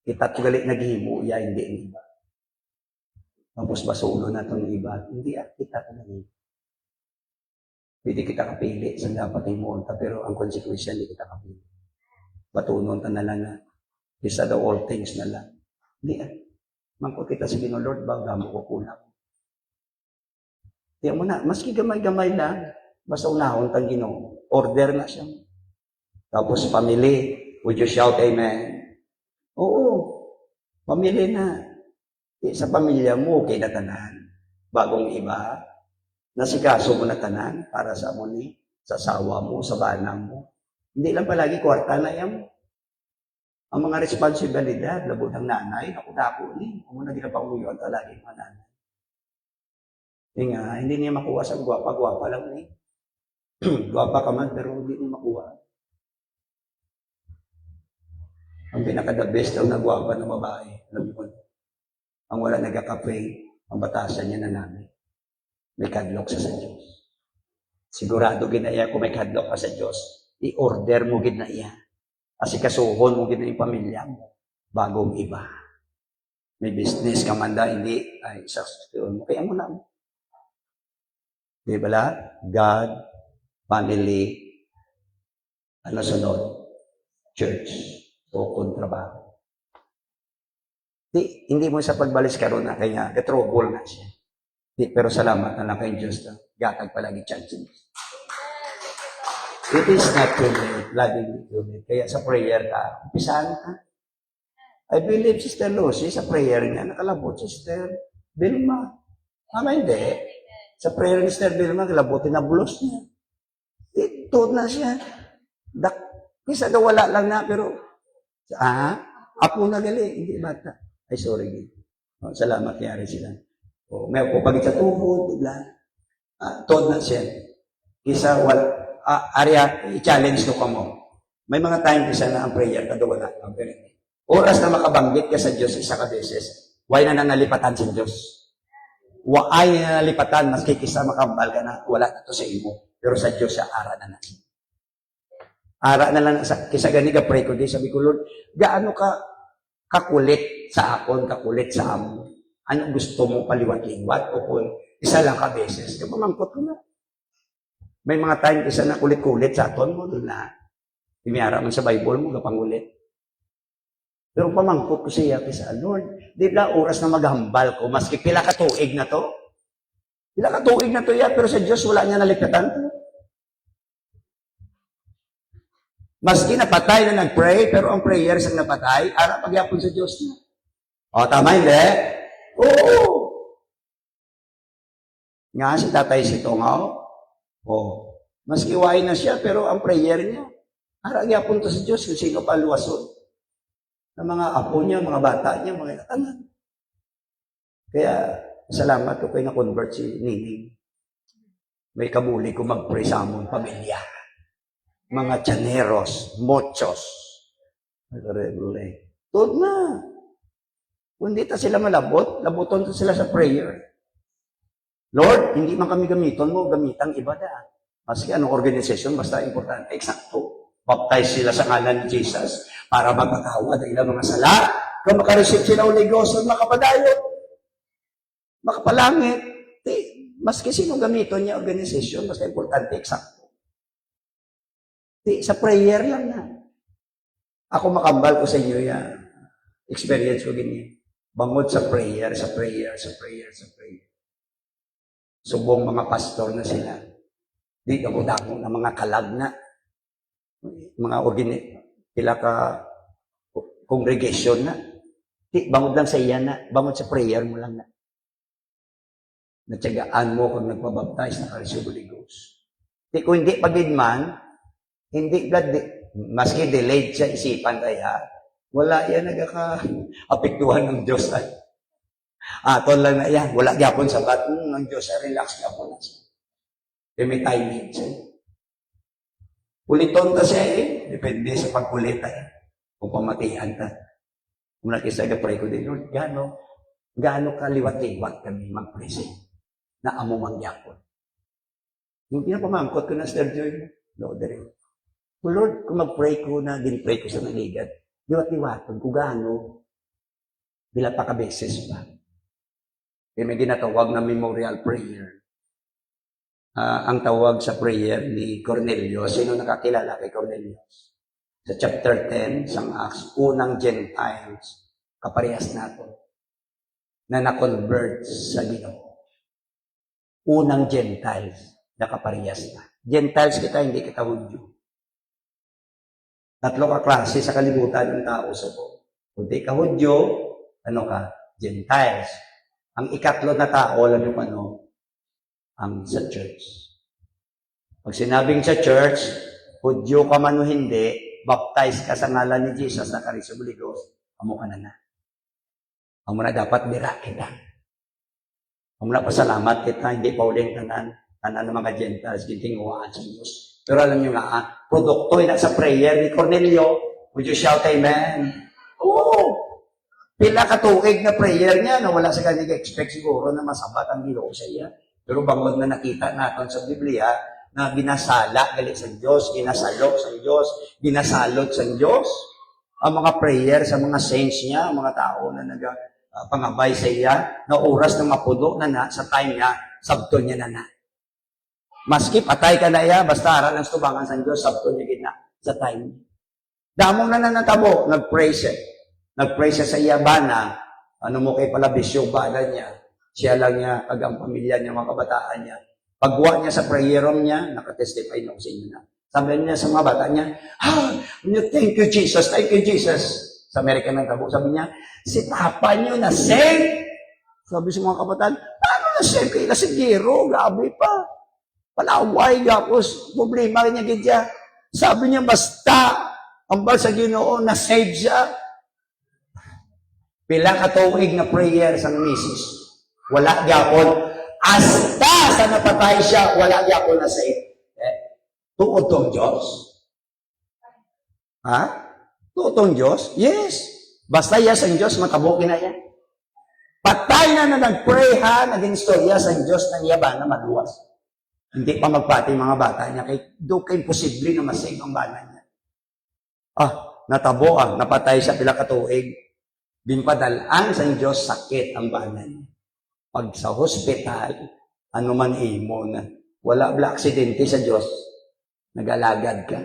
Kita tugali naghimo ya hindi ang iba. Tapos basulo na itong iba. Hindi kita ito naghimo. Pwede kita kapili sa dapat ay muunta, pero ang konsekwensya hindi kita kapili. Batunon ta na lang na, isa daw all things na lang. Hindi Mangko kita sa Ginoo, Lord, bagamo ko kulang. Tiyan mo na, maski gamay-gamay lang, basta unahon tang Ginoo. Order na siya. Tapos family, would you shout amen? Oo, family na. Sa pamilya mo, okay na tanan. Bagong iba, nasikaso mo na tanan para sa mo ni, sa asawa mo, sa banang mo. Hindi lang palagi kwarta na yan. Ang mga responsibilidad, labod ng nanay, naku-dako ni. Kung muna ginapanguyot, talagi mga nanay. Hindi niya makuha sa gwapa-gwapa lang ni. Gwapa ka man, pero hindi niya makuha. Ang pinaka-the best daw na gwapa ng babae, alam mo ang wala nagkakape, ang batasan niya na namin. May kadlok sa Diyos. Sigurado ginaya kung may kadlok ka sa Diyos, i-order mo ginaya. Kasi kasuhon mo ginaya yung pamilya mo. Bagong iba. May business ka man da, hindi, ay, saksuyon mo. Kaya mo na. Di ba la? God, family, ano sunod? Church, o kontrabaho. Hindi mo sa pagbalis karon na kaya trouble na siya. Pero salamat na lang kay Diyos na gatag palagi chance. It is not too late. Laging too late. Kaya sa prayer ka, umpisahan ka. I believe Sister Lucy sa prayer niya, nakalabot Sister Vilma. Tama hindi. Sa prayer ni Sister Vilma, nalabotin na bulos niya. Ito na siya. Kisa daw wala lang na, pero ako na gali, hindi bata. Ay, sorry. Salamat, yari sila. May pagit sa tuhod, bigla. Tod na siya. Kisa, Arya, i-challenge ko ka mo. May mga time kisa na ang prayer, kada wala. Oras na makabanggit ka sa Diyos isa ka beses, why na nanalipatan sa Diyos? Why na nanalipatan, maski kisa makambal ka na, wala na to sa imo. Pero sa Diyos siya, ara na na. Ara na lang, kisa gani ka pray ko di, sabi ko, Lord, gaano ka kakulit sa akon, kakulit sa amo? Ano gusto mo paliwat-liwat? O kung isa lang ka beses, yung pamangkot ko na. May mga time isa na kulit-kulit sa aton mo, doon na. Imiyara man sa Bible mo, kapangulit. Pero pamangkot ko siya, kisa, Lord, di ba oras na maghambal ko, maski pila ka tuig na to? Pila ka tuig na to ya, pero sa Diyos wala niya nalikatan to. Maski napatay na nag-pray, pero ang prayer isang napatay, ara pagyapon sa Diyos na. O, tama hindi? Oo. Nga si tatay si Tongaw, maski wain na siya, pero ang prayer niya, ara gyapon to sa Diyos, kung sino pa luwason. Ng mga apo niya, mga bata niya, mga katanan. Kaya, salamat ko kayo na-convert si Nining. May kabuli ko mag-pray sa among pamilya. Mga tiyaneros, mochos. Tod na. Kung di ta sila malabot, labuton ta sila sa prayer. Lord, hindi man kami gamiton mo, gamitang iba na. Maski anong organisasyon, basta importante, eksakto. Baptize sila sa ngalan ni Jesus para magpatawad ang ilang mga sala. Kung makareceive sila Holy Ghost, makapadayon, makapalangit. Maski sino gamiton niya organisasyon, basta importante, eksakto. Sa prayer lang na. Ako makambal ko sa inyo yan. Experience ko ganyan. Bangod sa prayer, sa prayer, sa prayer, sa prayer. Subong mga pastor na sila. Di damo-damo na mga kalag na. Mga pila ka congregation na. Di, bangod lang sa iyan na. Bangod sa prayer mo lang na. Natsagaan mo kung nagpabaptize na ka-receive Holy Ghost. Di, kung hindi pagidman, hindi God, maski delayed siya isipan kaya, wala yan nagkaka-apektuhan ng Diyos. Aton lang na yan, wala gyapon sa bat ng Diyos, relax gyapon na siya. E may timing siya. Uliton ka siya depende sa pagkulit kung pamatian ka. Kung nakisa pray ko din, Lord, gaano kaliwat-liwat kami mag-present na amo mangyapon. Yung pinapamangkot ko na Sir Joy, Lord, Lord, kung mag-pray ko na, din-pray ko sa naligat, liwat-liwatan, kung gaano, bila pa ka-beses pa. Kaya may ginatawag na memorial prayer. Ang tawag sa prayer ni Cornelius, sino nakakilala kay Cornelius? Sa chapter 10, sang Acts, unang Gentiles, kaparehas nato, na na-convert sa Ginoo. Unang Gentiles, na kaparehas na. Gentiles kita, hindi kita Hudyo. Tatlo ka klase sa kalibutan ng tao sa po. Kung di ka Hudyo, ano ka? Gentiles. Ang ikatlo na tao, alam nyo ano? Ang sa church. Pag sinabing sa church, Hudyo ka man o hindi, baptize ka sa ngalan ni Jesus na ka-receive Holy Ghost, amo ka na na. Amo na dapat bira kita. Amo na pasalamat kita, hindi pa uling tanan ng mga Gentiles, gintinguhaan sa Diyos. Pero alam nyo nga, produkto na sa prayer ni Cornelio. Would you shout amen? Oo! Pila katuig na prayer niya na wala sa kanila expect siguro na masabat ang Ginoo sa iya. Pero bangod na nakita natin sa Biblia na ginasala galit sa Diyos, ginasalok sa Diyos, ginasalot sa Diyos. Ang mga prayer sa mga saints niya, mga tao na nagpangabay sa iya, na oras na mapuno na sa time niya, sabto niya na. Maski patay ka na iya, basta aral ang tubangan sa Diyos, sabto niya gina sa time. Damong na natabo, nag-pray siya. Nag-pray siya sa iya bana, ano mo kay palabis yung bana niya. Siya lang niya, ang pamilya niya, mga kabataan niya. Pagwa niya sa prayer room niya, nakatestify na sa inyo na. Sabi niya sa mga bata niya, thank you Jesus, thank you Jesus. Sa Amerika ng tabo, sabi niya, si Papa niyo na save. Sabi sa mga kabataan, paano na save kayo? Lasigero, gabi pa. Palaway, gapos, problema niya gidya. Sabi niya, basta, ang sa Ginoo, na-save siya. Pila katuig na prayer sa misis. Wala gapon. Hasta sa napatay siya, wala niya ako na sa tuod tong Diyos. Ha? Tuod tong Diyos? Yes. Basta yes ang Diyos, matabukin na yan. Patay na nag-pray ha, naging storya sa Diyos na yaban na maluwas. Hindi pa magpati mga bata niya, doon kayo imposible na masave ang bana niya. Natabo napatay siya pila katuig. Binpadalaan sa Diyos, sakit ang bana niya. Pag sa hospital, ano man imo na, wala bla aksidente sa Diyos, nag-alagad ka.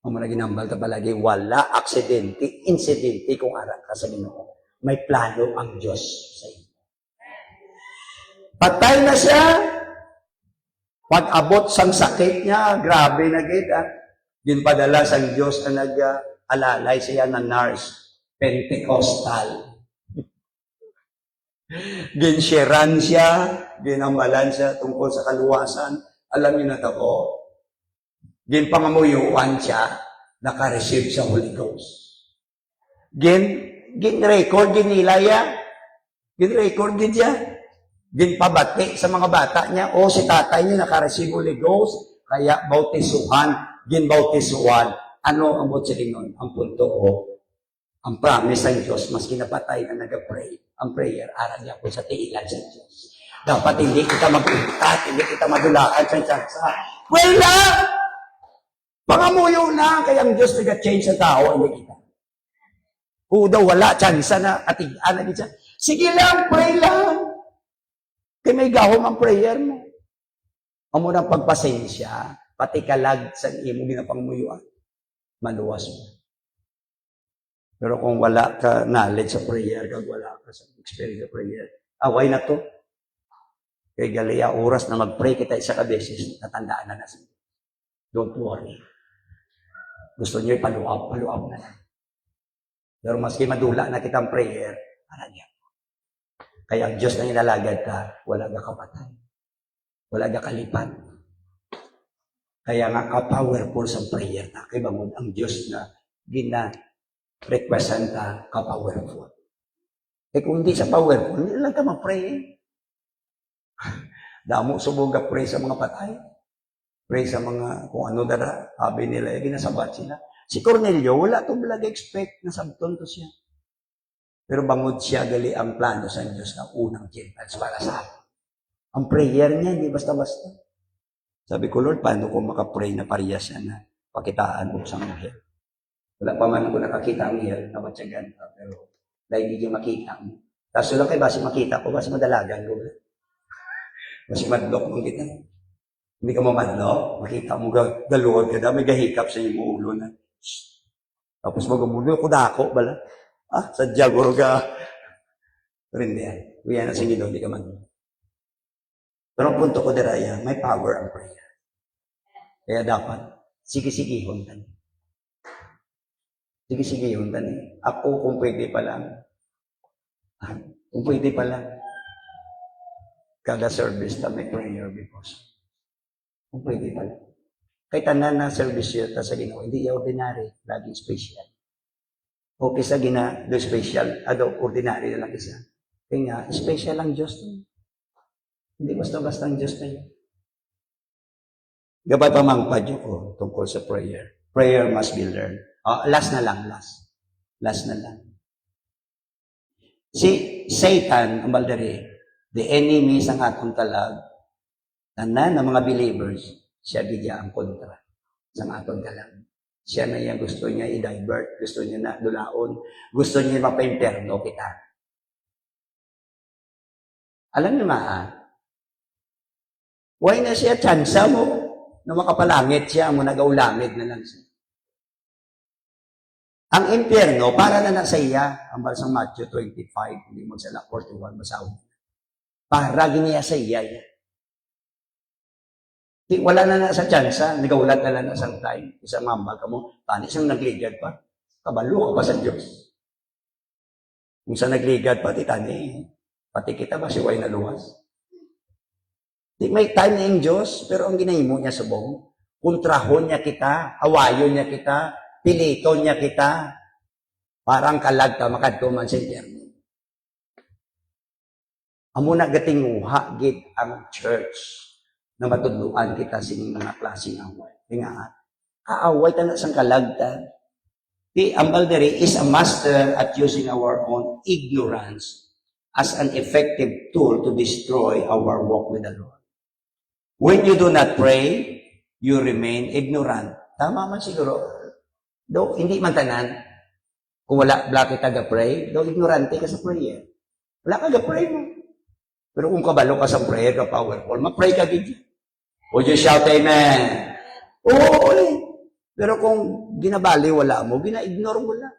Ang mga ginambal ka palagi, wala aksidente, insidente kung aral ka sa Ginoo. May plano ang Diyos sa iyo. Patay na siya. Pag-abot sang sakit niya, grabe na gid. Ginpadala sang Diyos na nag-alalay siya na nurse, Pentecostal. Ginsharean siya, ginambalan siya tungkol sa kaluwasan. Alam niyo na ito ko. Ginpangamuyuan siya, naka-receive sa Holy Ghost. Gin-record, ginilaya. Gin-record din siya. Ginpabati sa mga bata niya. O si tatay niya naka-receive Holy Ghost, kaya bautisuhan, ginbautisuhan. Ano ang bautising ang punto o ang promise ng Diyos, mas kinapatay na nag-pray. Ang prayer, aral niya po sa tiilan sa Diyos. Dapat hindi kita mag-utat, hindi kita madulaan sa tsansa. Pray lang! Pangamuyo na, kaya ang Diyos nag-change sa tao, hindi kita. Kung daw wala, tsansa na, atigaan na kita. Sige lang, pray lang. Kaya may gahom ang prayer mo. Ang munang pagpasensya, pati kalag sa imo ginapangmuyuan, maluwas mo. Pero kung wala ka knowledge sa prayer, kag wala ka sa experience sa prayer, away na to. Kay galaya oras na mag-pray kita isa ka beses, natandaan na nasin. Don't worry. Gusto niyo ipaluab na lang. Pero maski madula na kitang prayer, para niya. Kaya ang Diyos na inalagad ka, wala ka kapatay. Wala ka kalipan. Kaya nga ka-powerful sa prayer na. Kaya bangon ang Diyos na requestan ka ka-powerful. Kung hindi sa powerful, hindi lang ka mag-pray. Damo subog ka pray sa mga patay. Pray sa mga kung ano dara. Sabi nila, ginasabat sila. Si Cornelio, wala itong expect na sabton to siya. Pero bangod siya, gali ang plano sa Diyos na unang Gentiles para sa akin. Ang prayer niya, hindi basta-basta. Sabi ko, Lord, paano ko makapray na parehas yan na pakitaan mo sa mga wala pa man ako nakakita ang hiyal, namatyagan ka, pero dahil hindi niya makita mo. Kaso lang kayo, basi makita ko, basi madalagan ko. Basi madlok mong kita. Hindi ka mamadlok, makita mo galuhod ka na, may gahikap sa iyong ulo na. Tapos magamulo, kudako, bala. Sadya, guro ka. Pero hindi yan. Kuya na sa inyo, hindi ka man. Pero ang punto ko, Deraya, may power ang prayer. Kaya dapat, sige-sigihon ka. Sige, yun, tani. Ako, kung pwede pa lang. Kung pwede pa lang. Kada service na may prayer because. Kung pwede pa lang. Kay tanan na service yun sa Ginoo, hindi ordinary, laging special. Okay sa do special, ordinary na lang isa. Kaya nga, special ang Diyos. Hindi basta-basta ang Diyos na yun. Gabay pa mang padyo ko tungkol sa prayer. Prayer must be learned. Last na lang. Last na lang. Si Satan, ang baldari, the enemy sa atong talag, tanan ng mga believers, siya bigya ang kontra sa atong talag. Siya na yan, gusto niya i-divert, gusto niya na dulaon, gusto niya mapa-imperno kita. Alam niyo why na siya tsansa mo na makapalangit siya, mo nagaulamid na lang siya. Ang impyerno, para na nasa iya, ang balasang Matthew 25, hindi mo sila 41, masawin. Para giniya sa iya. Wala na na sa tsansa, nagaulat na lang na sa time. Isang mambal ka mo, tani siyang nagligad pa. Kabalo ka pa sa Diyos. Kung sa nagligad pa, tani, pati kita ba si Way na luwas? May time na yung Diyos, pero ang ginahimo niya sa buong, kontrahon niya kita, awayon niya kita, pilito niya kita, parang kalag ka, makadto man sa impyerno. Amo na gatinguha gid ang church na matudluan kita sining mga klaseng away. Kaya nga, kaaway ta na sang kalagtan. The ambal diri is a master at using our own ignorance as an effective tool to destroy our walk with the Lord. When you do not pray, you remain ignorant. Tama man siguro. Though hindi man tanan, kung wala kita ga-pray, though ignorante ka sa prayer. Wala ka ga-pray mo. Pero kung kabalo ka sa prayer, ka powerful, ma-pray ka gid. Would you shout amen? Oo, Pero kung ginabali, wala mo, gina-ignore mo lang.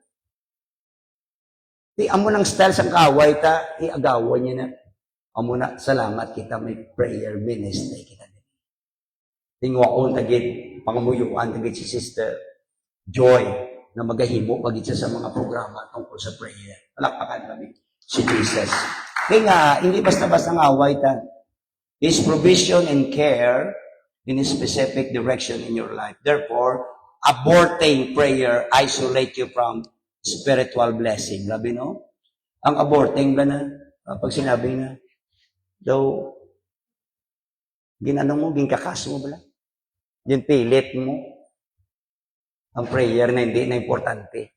Amo ng style sa kaaway ta, iagawan niya na. Amo na, salamat kita, may prayer ministry kita. Tingwa tagit, pangamuyuan, tagit si Sister Joy, na magahimo pagit siya sa mga programa tungkol sa prayer. Palakpakan kami, si Jesus. Kaya nga, hindi basta-basta ng away ta. His provision and care in a specific direction in your life. Therefore, aborting prayer isolate you from spiritual blessing. Labi, no? Ang aborting ba na? Pag sinabi na, daw, ginanong mo, ginkakas mo ba? Yung pilit mo. Ang prayer na hindi na importante.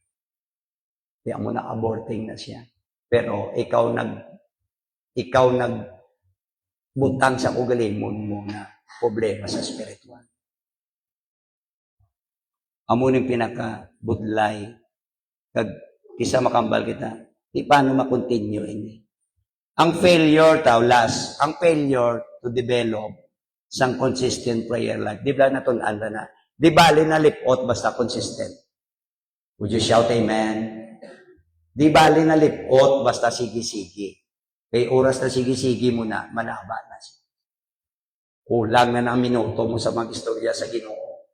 Kaya mo na aborting na siya. Pero ikaw butang sa ugalimon mo na problema sa spiritual. Amo ning pinaka-budlay. Kag kisa makambal kita, di paano ma-continue ini. Ang failure to develop sang consistent prayer life. Di ba natunan na? Di bali na lipot basta consistent. Would you shout amen? Di bali na lipot basta sige-sige. Kay oras na sige-sige mo na, manaba na siya. Kulang na ng minuto mo sa mga istorya sa Ginoo.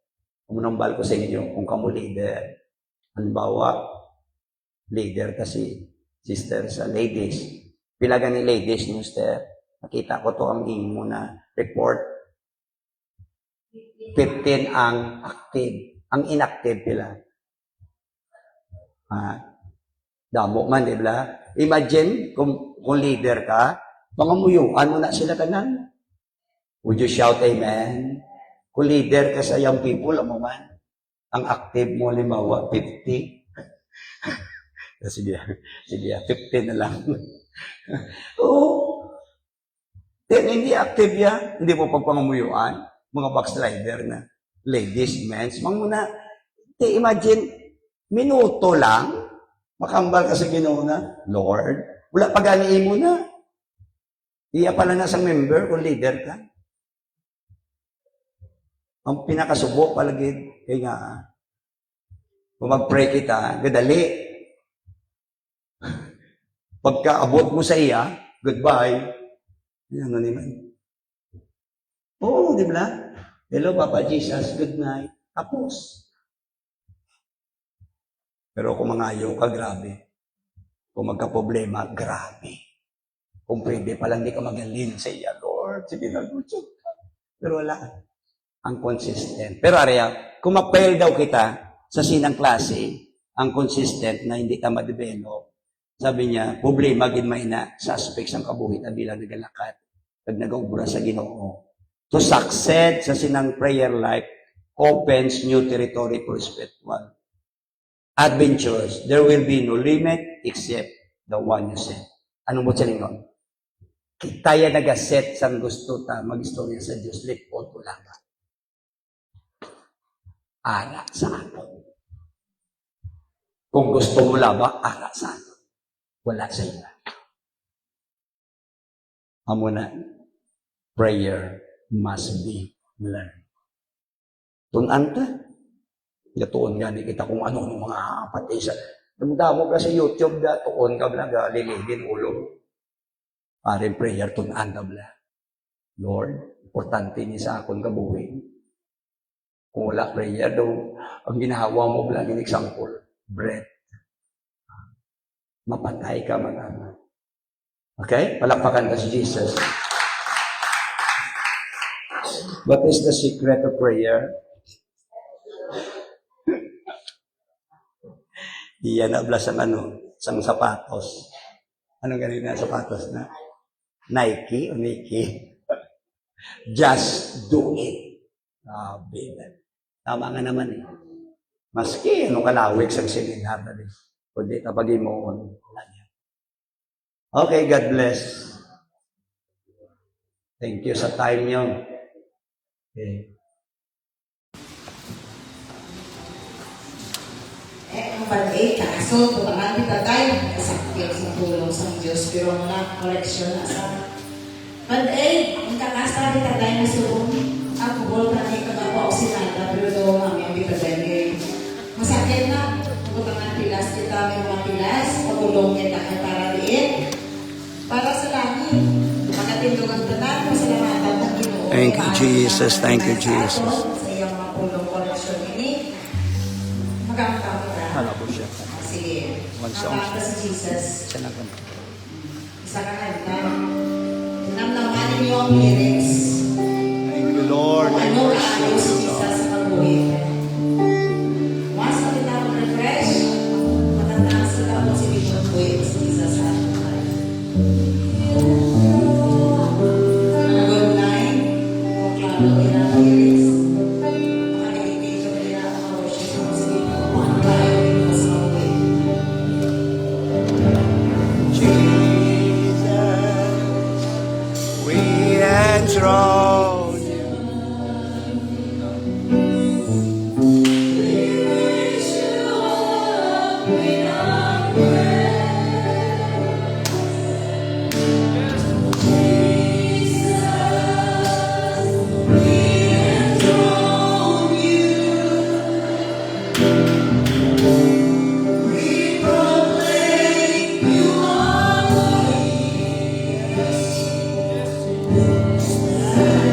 Umunambal ko sa inyo kung kamo leader. Halimbawa, leader kasi sister sa ladies. Pilagan ni ladies, sister. Nakita ko to ang imo na report. 15 ang active. Ang inactive pila. Damo man, di ba? Imagine kung leader ka, pangamuyuan mo na sila tanan. Would you shout amen? Kung leader ka sa young people, mo man, ang active mo, limawa, 50. sige, 15 na lang. Oo. Hindi active yan. Hindi mo pagpangamuyuan. Mga backslider na ladies, men's. Muna, imagine, minuto lang, makambal ka sa Ginoo na, Lord, wala pa ganiin mo na. Iya pala na sa member kung leader ka. Ang pinakasubo palagi, kaya nga, kung mag-pray kita, gadali. Pagka-abot mo sa iya, goodbye. Yan, ano naman. Oo, di ba? Hello, Papa Jesus, good night. Tapos. Pero kung mangayo ka, grabe. Kung magka-problema, grabe. Kung pwede palang di ka magaling sa iya, Lord, sige na, Lord. Pero wala. Ang consistent. Pero arya, kung mag-fail daw kita sa sinang klase, ang consistent na hindi ka ma-develop, sabi niya, problema, ginmay na, suspects ang kabuhit na bilang nagalakat. Pag nag-ubra sa Ginoo. To succeed sa sinang prayer life opens new territory for spiritual adventures. There will be no limit except the one you set. Ano mo sa lingon? Kitaya nag-set sang gusto ta mag-istorya sa Diyos. Lipot ko lang. Ara sa ato. Kung gusto mo laba, ara sa ato. Wala sa iba. Amo na, prayer must be learned. Tunan ta. Gatuon nga ni kita kung ano ng mga pati sa damdamo ka sa YouTube da, tuon ka bla, liligin ulo. Paring prayer, tunan ka bla. Lord, importante ni sa akong kabuhin. Kung wala prayer daw, ang ginahawa mo bla, in example, breath. Mapatay ka mag-ama. Okay? Palakpakan ka si Jesus. What is the secret of prayer? Iyan na blas ang sang sapatos. Anong ganun na sapatos na? Nike o Nike. Just do it. Sabi na. Tama nga naman eh. Maski anong kalawig sa seminar na rin. Kundi tapagin mo on. Okay, God bless. Thank you sa time nyo. Okay. Ang band-aid, kaso, tumaan kita tayo, kasakit sa tulong sa Diyos, pero wala koleksyon na sa band-aid, ang kakasta kita tayo na suong, ako bol na ni kagawa o sinada, pero doon kami ang kita tayo masakit na, tumaan pilas kita, may mga pilas, pagulong kita ay para diin, para sa langit, makatindugan tanan, masalamatan ng Ginoo. Thank you, Jesus. Thank you, Jesus. Sa iyang mga pulong koleksyon ini, magamit ka. Ano po siya? Sige. One song. Nakakanta si Jesus. Siya na po. Isa ka kanta. Namnamanin niyo ang lyrics. Thank you, Lord. Kung ano kaayos si Jesus sa pag-uwi. Once na kita mag-refresh, matandaan sila mo si Bishop Boyd, si Jesus sa ating. Good night. Kung klaro, ilang lyrics. Makakibigay ko nila ang worship mo si Kung tayo dito sa uwi. Jesus, we enthrone you. Thank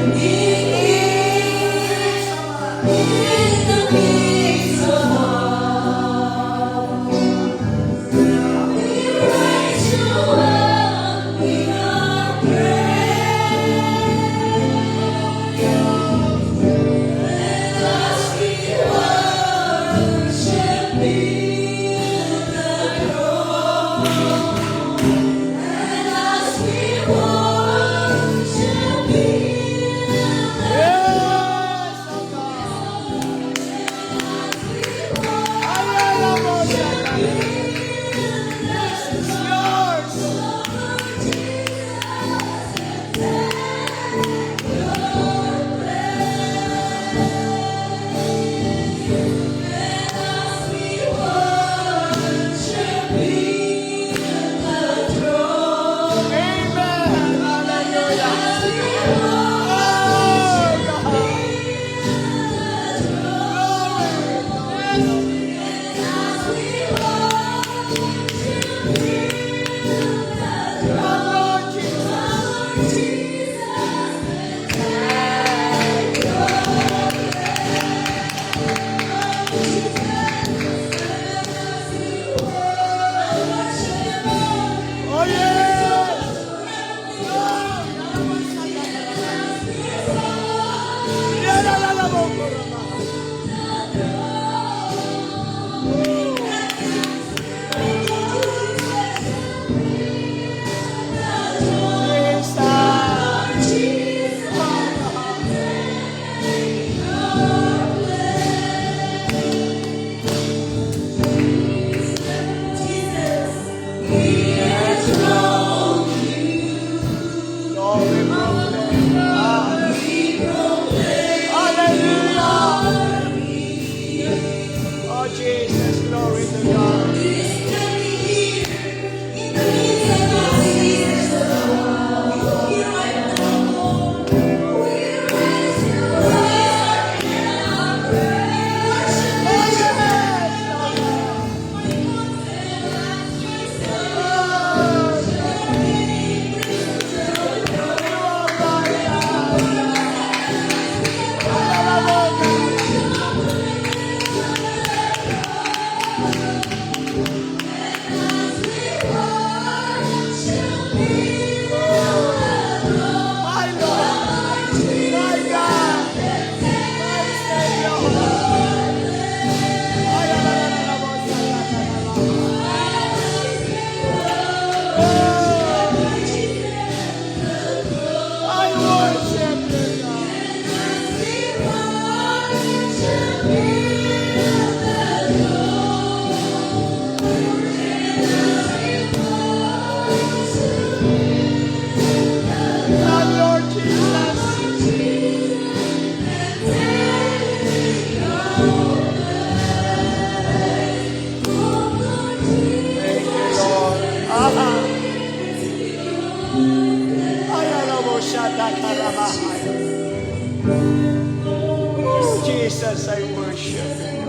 Oh, Jesus, I worship you.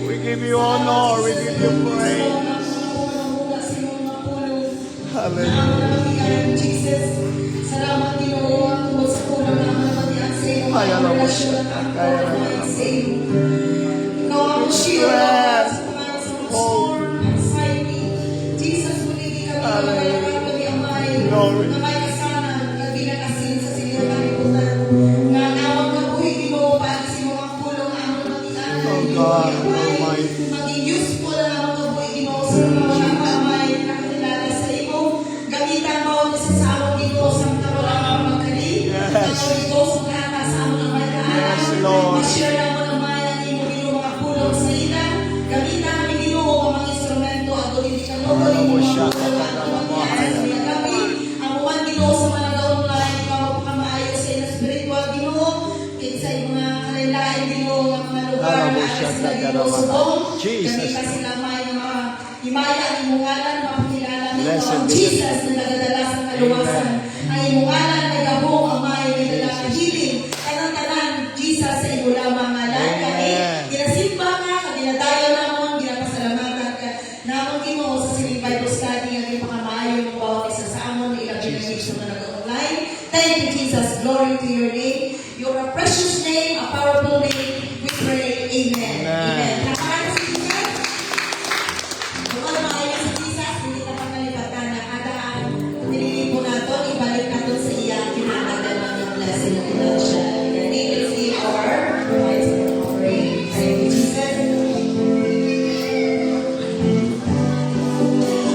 We give you honor, we give you praise. Hallelujah. Salamat Ginoo ang tungkol sa puno na mapatian sa iyo. Kaya lang mo siya. Kaya lang mo. Ikaw ang shield sa storm, anxiety. Jesus, muli kami kami kami amay. Na may kasanan, nagbilakasin sa silang kalimutan. Nga nawag ka buhay Ginoo para sa mga pulong amon matian. Oh God, Almighty. Maging useful na naman ka buhay Ginoo sa mga amay na kakilala sa iyo. Gamitan mo sa amon Ginoo sa mga walang magkali. Yes, Lord. I-share na mo naman ang imo Ginoo mga pulong sa ila. Gamitan kami Ginoo ang mga instrumento at hindi ka lobo ang buwan Ginoo sa mga nagaon lain ikaw pagkamaayo sa ila spiritual Ginoo sa mga kalilain Ginoo ang mga lugar na sa Ginoo subong. Gamitan sila may mga himaya ang imong ngalan mapakilala nito ang Jesus na nagadala sa kaluwasan. Ang imong ngalan ay gabong ang may nagdala ng healing. Jesus sa iyo lamang ngalan kami ginasimba nga ginadayo namon ginapasalamatan ka namon Ginoo sa sining Bible study ang ipakamayo ng bawat isa sa amon ilang benediction na nag-online. Thank you Jesus, glory to your name. You're a precious name, a powerful name. We pray, amen. Amen. Nakaraan sa Jesus. Bukod maayo sa Jesus, hindi na pangalipatan na kada nililipo nato, ibalik nato sa iya kinatagal ng yung blessing na pinasya.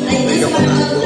Thank you.